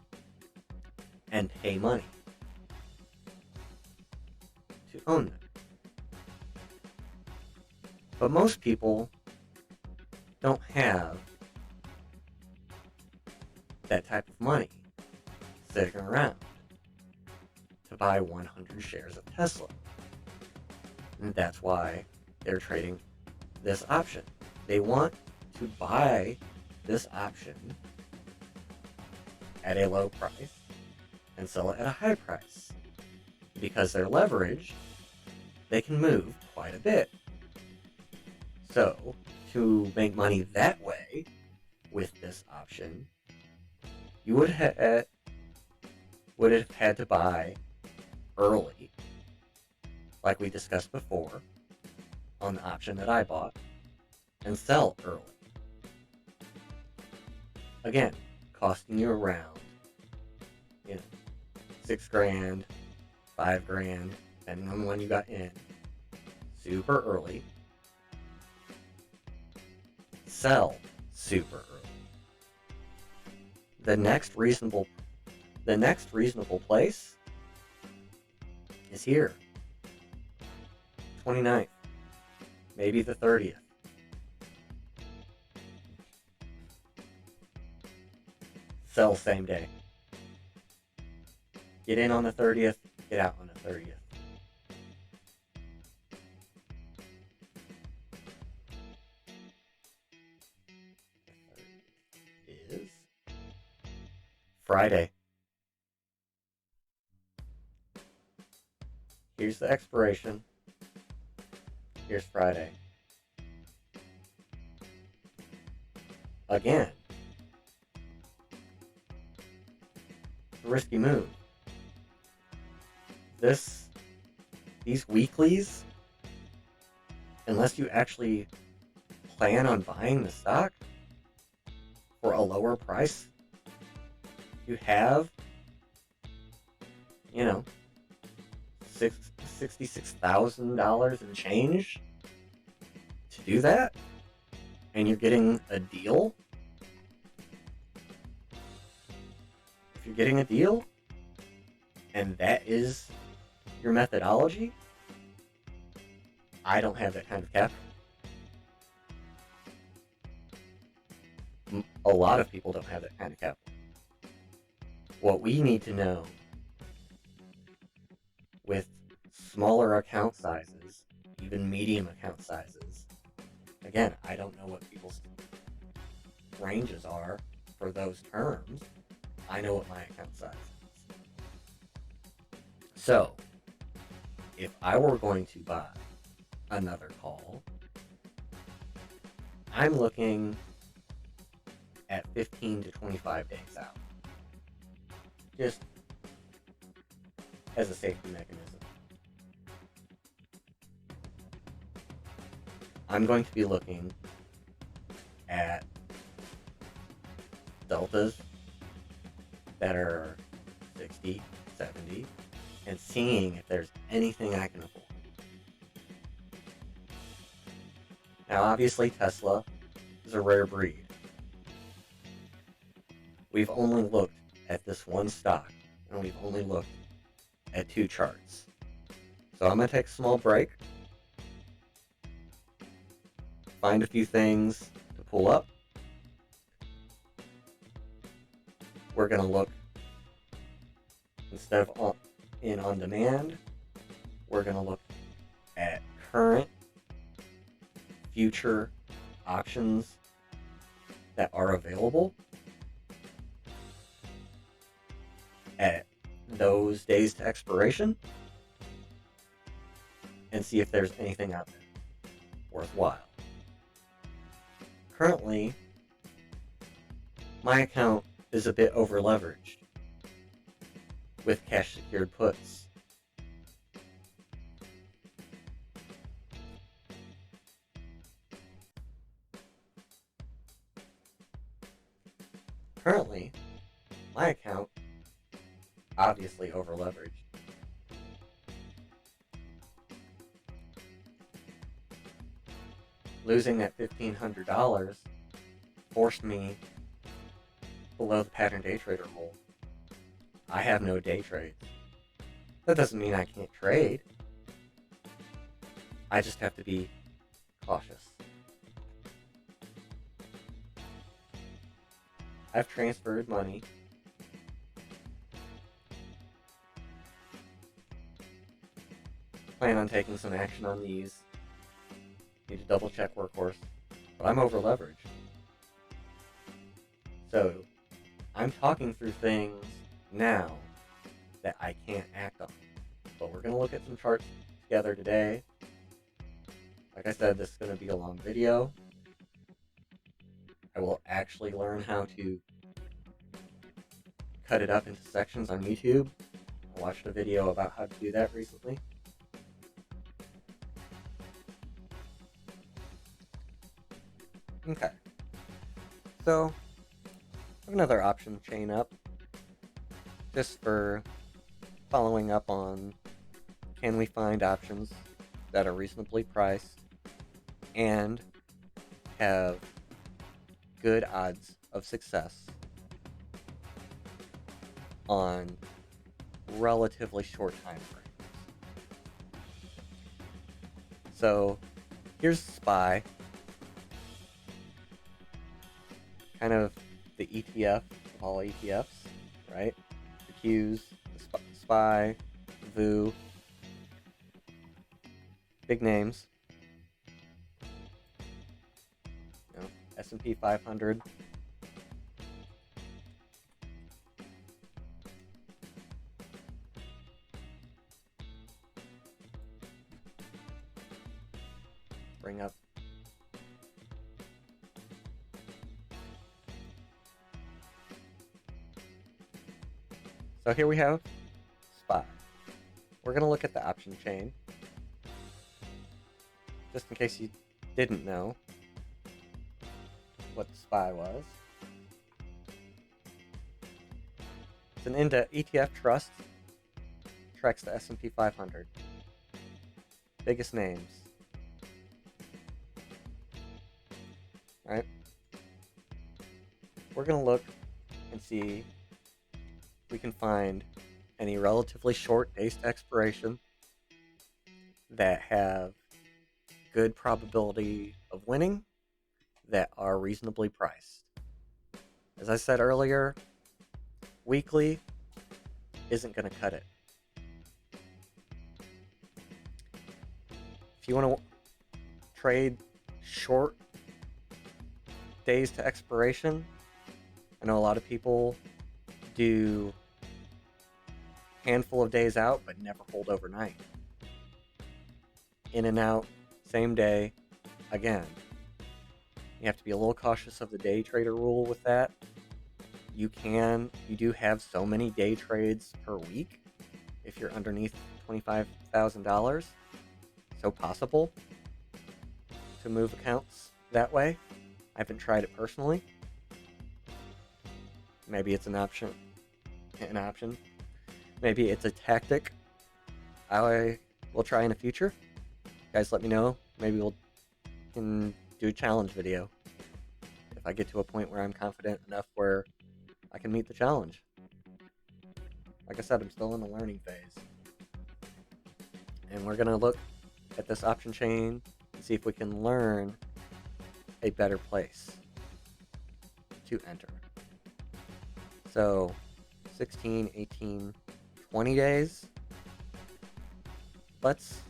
and pay money to own them. But most people don't have that type of money sitting around to buy 100 shares of Tesla. And that's why they're trading this option. They want to buy this option at a low price and sell it at a high price. Because they're leveraged, they can move quite a bit. So, to make money that way with this option, you would have had to buy early, like we discussed before, on the option that I bought, and sell early. Again, costing you around, $6,000, $5,000, depending on when you got in, super early. Sell super early. The next reasonable place is here. 29th, maybe the 30th. Sell same day. Get in on the 30th, get out on the 30th. Is Friday. Here's the expiration. Here's Friday. Again, it's a risky move. these weeklies, unless you actually plan on buying the stock for a lower price, you have, you know, $66,000 in change to do that, and you're getting a deal. If you're getting a deal, and that is your methodology, I don't have that kind of capital. A lot of people don't have that kind of capital. What we need to know with smaller account sizes, even medium account sizes, again, I don't know what people's ranges are for those terms. I know what my account size is. So, if I were going to buy another call, I'm looking at 15 to 25 days out. Just as a safety mechanism. I'm going to be looking at deltas that are 60, 70, and seeing if there's anything I can afford. Now, obviously, Tesla is a rare breed. We've only looked at this one stock, and we've only looked at 2 charts. So I'm going to take a small break, find a few things to pull up. We're going to look, instead of on demand, we're going to look at current, future options that are available at those days to expiration, and see if there's anything out there worthwhile. Currently, my account is a bit over leveraged with cash secured puts. Currently, my account obviously over leveraged. Losing that $1,500 forced me below the pattern day trader hole. I have no day trades. That doesn't mean I can't trade. I just have to be cautious. I've transferred money. Plan on taking some action on these. Need to double check workhorse. But I'm over leveraged. So, I'm talking through things now that I can't act on. But we're going to look at some charts together today. Like I said, this is going to be a long video. I will actually learn how to cut it up into sections on YouTube. I watched a video about how to do that recently. Okay. So, another option chain up. Just for following up on, can we find options that are reasonably priced and have good odds of success on relatively short time frames. So here's SPY, kind of the ETF of all ETFs, right? The Qs, the SPY, VOO, big names. You know, S&P 500. Bring up so here we have SPY, we're going to look at the option chain, just in case you didn't know what the SPY was. It's an ETF trust, tracks the S&P 500. Biggest names. Right? We're going to look and see if we can find any relatively short days to expiration that have good probability of winning, that are reasonably priced. As I said earlier, weekly isn't going to cut it. If you want to trade short days to expiration, I know a lot of people do handful of days out but never hold overnight. In and out, same day, again. You have to be a little cautious of the day trader rule with that. You do have so many day trades per week if you're underneath $25,000. So possible to move accounts that way. I haven't tried it personally. Maybe it's an option. Maybe it's a tactic I will try in the future. Guys, let me know. Maybe we can do a challenge video if I get to a point where I'm confident enough where I can meet the challenge. Like I said, I'm still in the learning phase. And we're going to look at this option chain and see if we can learn a better place to enter. So 16, 18, 20 days. Let's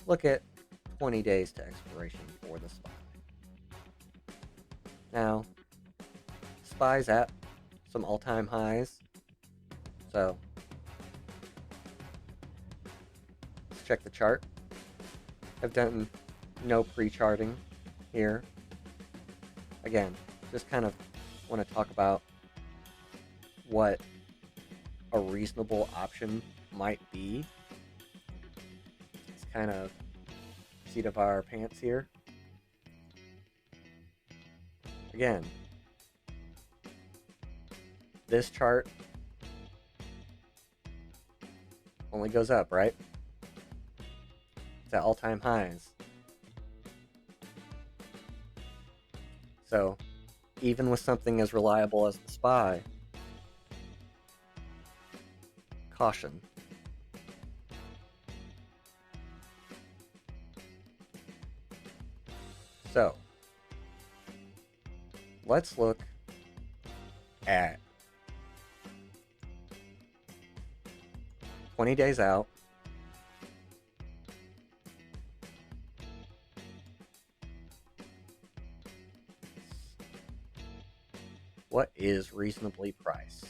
look at 20 days to expiration for the SPY. Now, SPY's at some all-time highs. So let's check the chart. I've done no pre-charting here. Again, just kind of want to talk about what a reasonable option might be. It's kind of seat of our pants here. Again, this chart only goes up, right? It's at all-time highs. So, even with something as reliable as the SPY, caution. So, let's look at 20 days out. What is reasonably priced?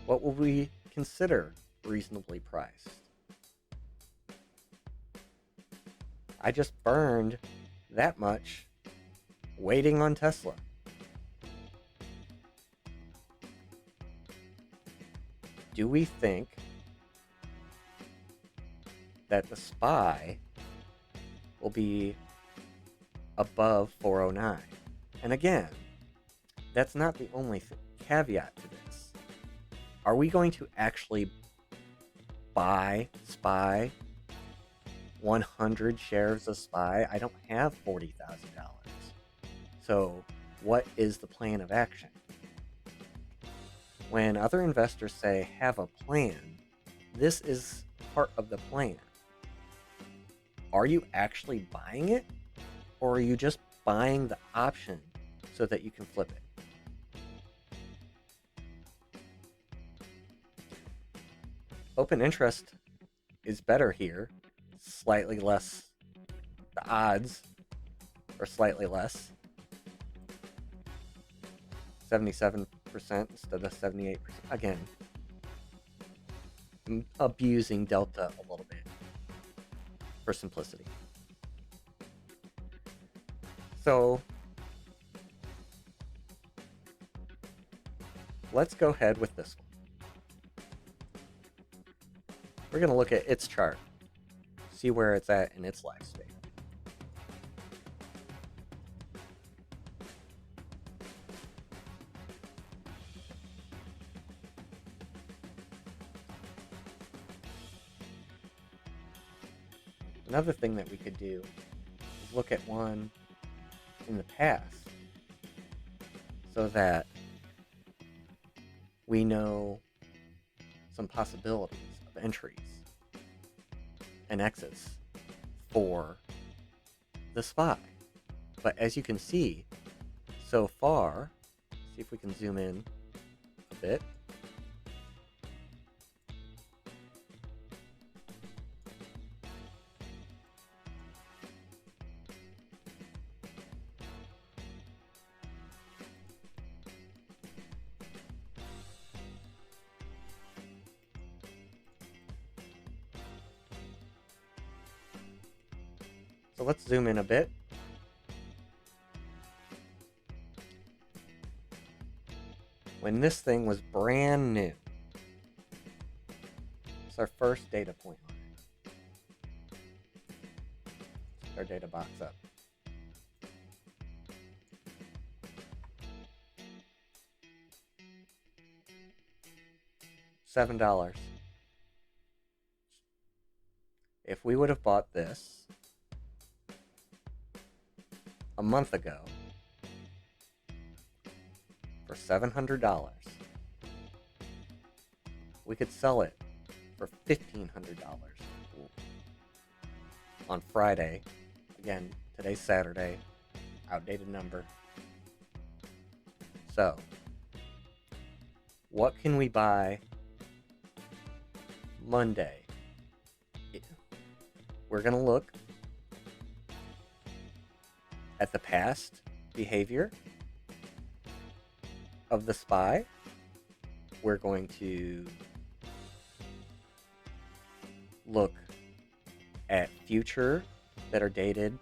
What will we consider reasonably priced? I just burned that much waiting on Tesla. Do we think that the SPY will be above 409? And again, that's not the only caveat to this. Are we going to actually buy SPY, 100 shares of SPY? I don't have $40,000. So what is the plan of action? When other investors say have a plan, this is part of the plan. Are you actually buying it? Or are you just buying the option so that you can flip it? Open interest is better here. Slightly less. The odds are slightly less. 77% instead of 78%. Again, I'm abusing delta a little bit for simplicity. So let's go ahead with this one. we're going to look at its chart, see where it's at in its lifespan. Another thing that we could do is look at one in the past so that we know some possibilities of entries and exits for the SPY. But as you can see, so far, see if we can zoom in a bit. So let's zoom in a bit. When this thing was brand new, it's our first data point on it. Let's put our data box up. $7. If we would have bought this a month ago for $700, we could sell it for $1,500 on Friday. Again, today's Saturday, outdated number. So, what can we buy Monday? We're going to look at the past behavior of the SPY. We're going to look at future that are dated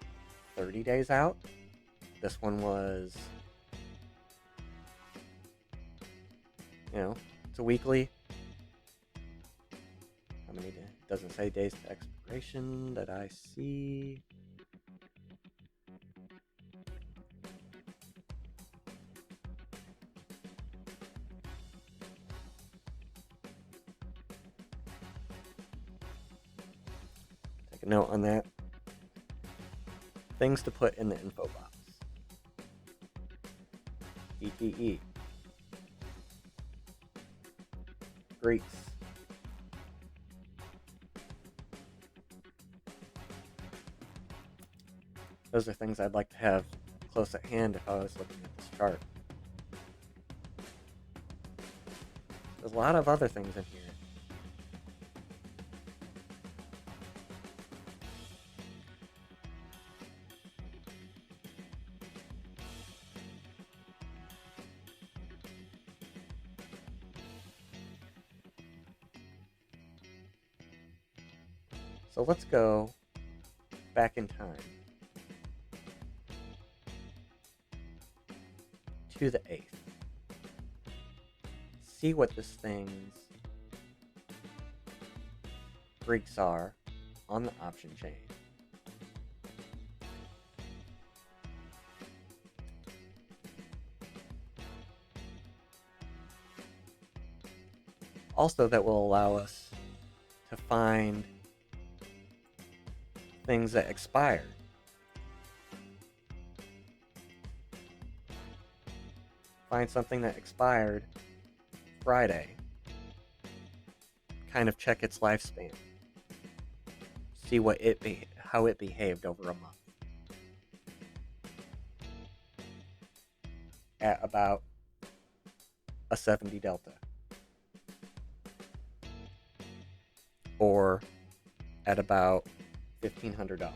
30 days out. This one was, it's a weekly. How many days? Doesn't say days to expiration that I see. Take a note on that. Things to put in the info box. EPE. Greece. Those are things I'd like to have close at hand if I was looking at this chart. There's a lot of other things in here. So let's go back in time to the 8th. See what this thing's Greeks are on the option chain. Also, that will allow us to find things that expired. Find something that expired Friday. Kind of check its lifespan. See what how it behaved over a month. At about a 70 delta. Or at about $1,500.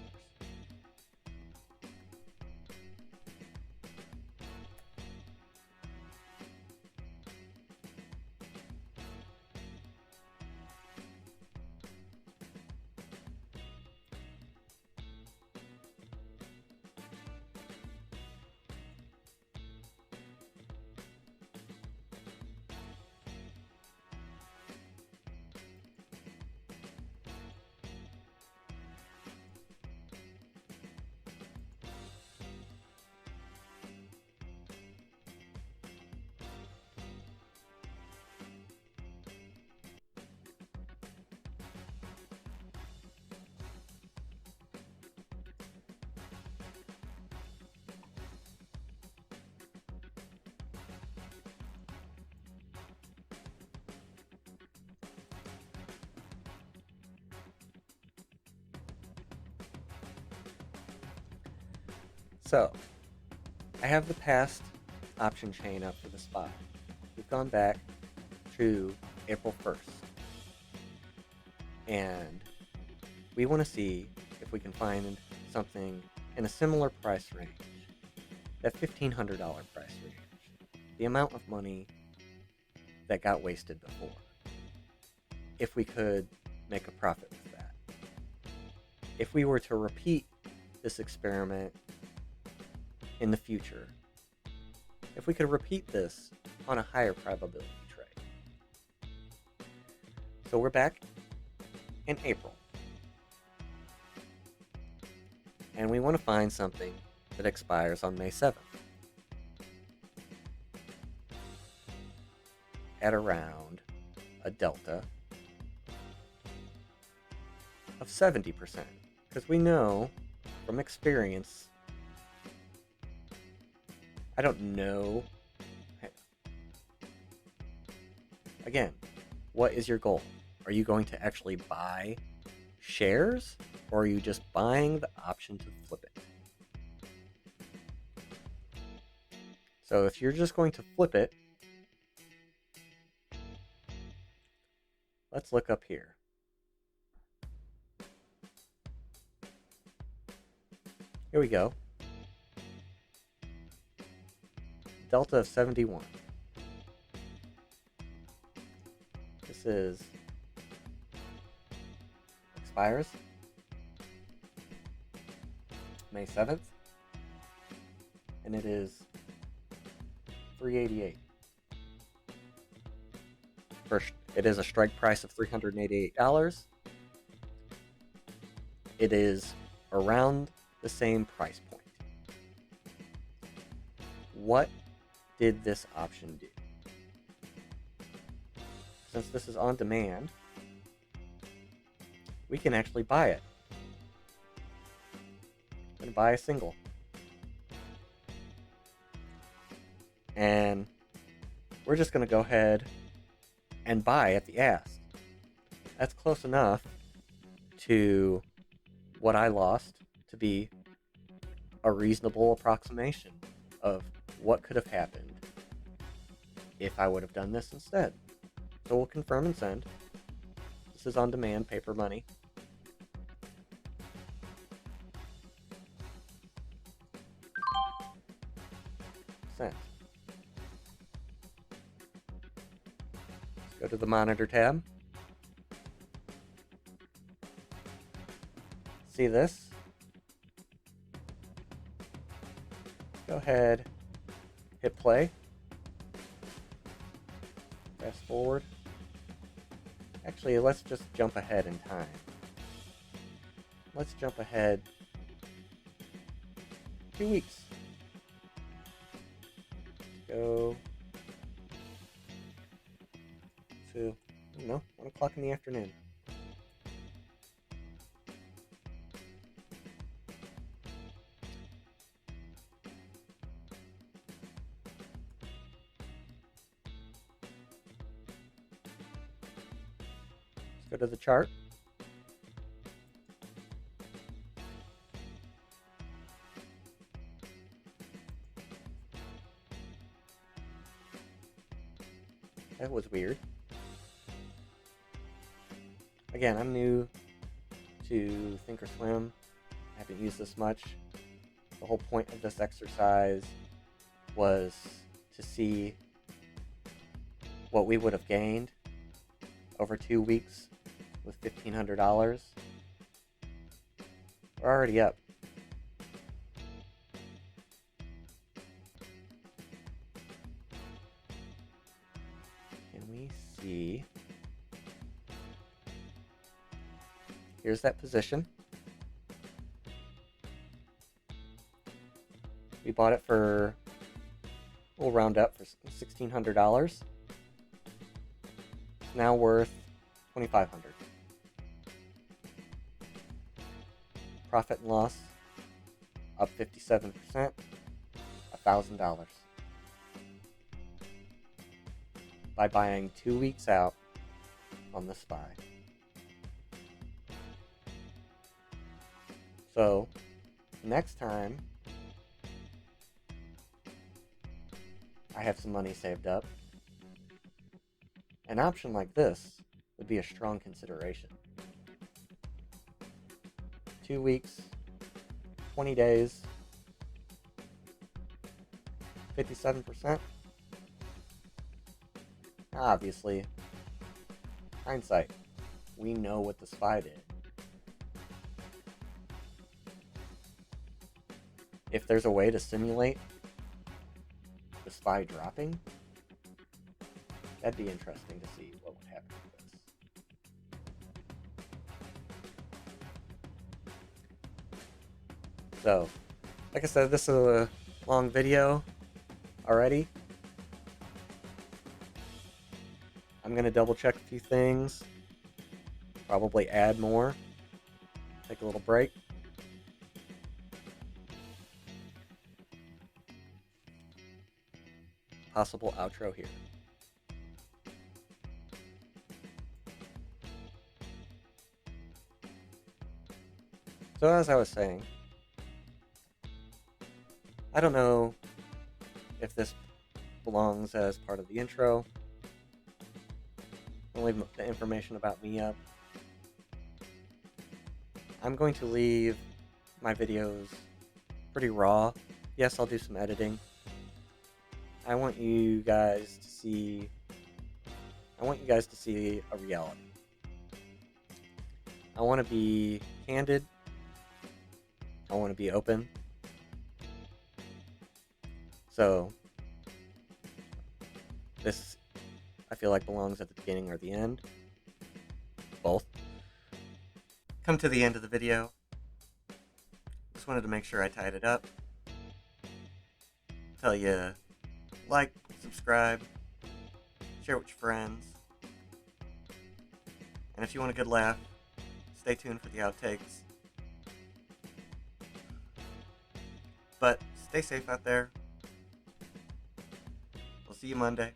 So, I have the past option chain up for the SPY. We've gone back to April 1st. And we want to see if we can find something in a similar price range. That $1,500 price range. The amount of money that got wasted before. If we could make a profit with that. If we were to repeat this experiment in the future, if we could repeat this on a higher probability trade. So we're back in April. And we want to find something that expires on May 7th. At around a delta of 70%. Because we know from experience, I don't know. Again, what is your goal? Are you going to actually buy shares, or are you just buying the option to flip it? So if you're just going to flip it, let's look up here. Here we go. Delta of 71. This is expires May 7th, and it is $388. First, it is a strike price of $388. It is around the same price point. What did this option do? Since this is on demand, we can actually buy it. I'm going to buy a single. And we're just going to go ahead and buy at the ask. That's close enough to what I lost to be a reasonable approximation of what could have happened if I would have done this instead. So we'll confirm and send. This is on demand paper money. Sent. Let's go to the monitor tab. See this? Go ahead, hit play. Fast forward. Actually, let's just jump ahead in time. Let's jump ahead 2 weeks. Go to, 1 o'clock in the afternoon. Let's go to the chart. That was weird. Again, I'm new to Thinkorswim. I haven't used this much. The whole point of this exercise was to see what we would have gained over 2 weeks with $1,500. We're already up. Can we see? Here's that position. We bought it for, we'll round up for $1,600. It's now worth $2,500. Profit and loss up 57%, $1,000. By buying 2 weeks out on the SPY. So, next time I have some money saved up, an option like this would be a strong consideration. 2 weeks, 20 days, 57%. Obviously, hindsight, we know what the SPY did. If there's a way to simulate the SPY dropping, that'd be interesting to see what would happen with this. So, like I said, this is a long video already. I'm going to double check a few things, probably add more, take a little break. Possible outro here. So as I was saying, I don't know if this belongs as part of the intro. I'll leave the information about me up. I'm going to leave my videos pretty raw. Yes, I'll do some editing. I want you guys to see a reality. I want to be candid. I want to be open. So this, I feel like, belongs at the beginning or the end. Both. Come to the end of the video. Just wanted to make sure I tied it up. Tell you, like, subscribe, share with your friends. And if you want a good laugh, stay tuned for the outtakes. But stay safe out there. We'll see you Monday.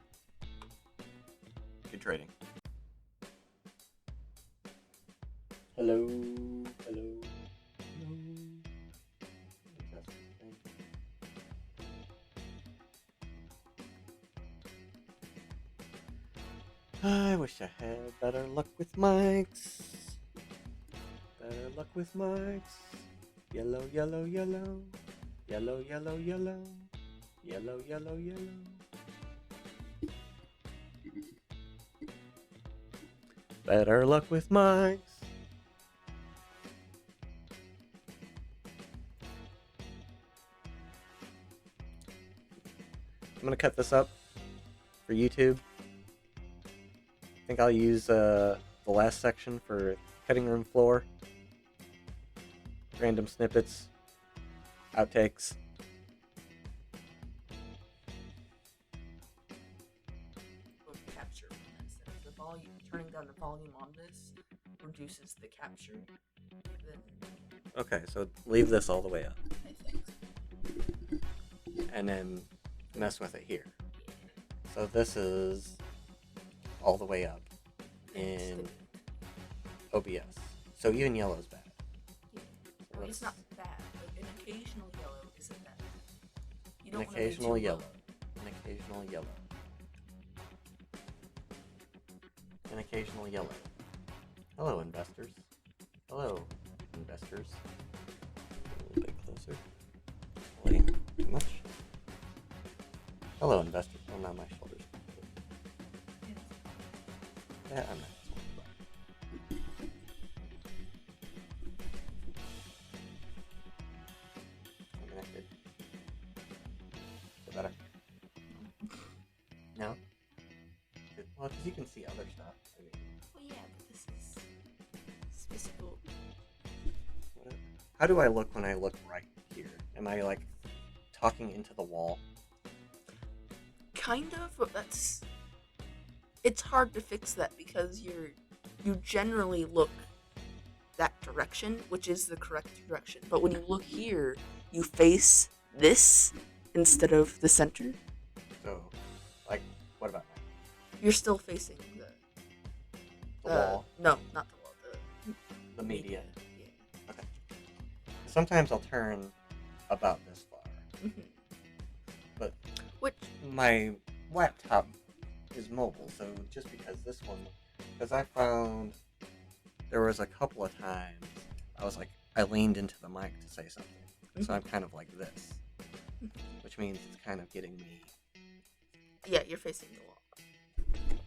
Good trading. Hello. I wish I had better luck with mics. Better luck with mics. Yellow, yellow, yellow. Yellow, yellow, yellow. Yellow, yellow, yellow. Better luck with mics. I'm gonna cut this up for YouTube. I think I'll use the last section for cutting room floor. Random snippets, outtakes. Capture from this. And if the volume, turning down the volume on this reduces the capture, then Okay, so leave this all the way up. I think And then mess with it here. So this is all the way up in OBS. So even yellow's bad. Yeah. I mean, it's not bad. Like, an occasional yellow isn't that bad. You don't An want to be occasional too yellow. low. An occasional yellow. An occasional yellow. Hello, investors. Hello, investors. A little bit closer. Really? Too much? Hello, investors. Oh, now my shoulders. Yeah, I'm not. I'm connected. Is it better? No? Well, because you can see other stuff. I mean, Well, yeah, but this is physical. how do I look when I look right here? Am I like talking into the wall? Kind of, but it's hard to fix that because you generally look that direction, which is the correct direction. But when you look here, you face this instead of the center. So, like, what about now? You're still facing The wall? No, not the wall. The median? Yeah. Okay. Sometimes I'll turn about this far. Mm-hmm. But Which My laptop is mobile, so just because I found there was a couple of times I leaned into the mic to say something, so I'm kind of like this, which means it's kind of getting me. Yeah, you're facing the wall.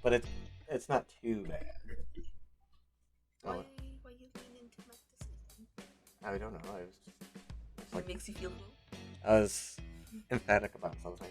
But it's not too bad. Why you lean into my decision? I don't know. It makes you feel cool. I was emphatic about something.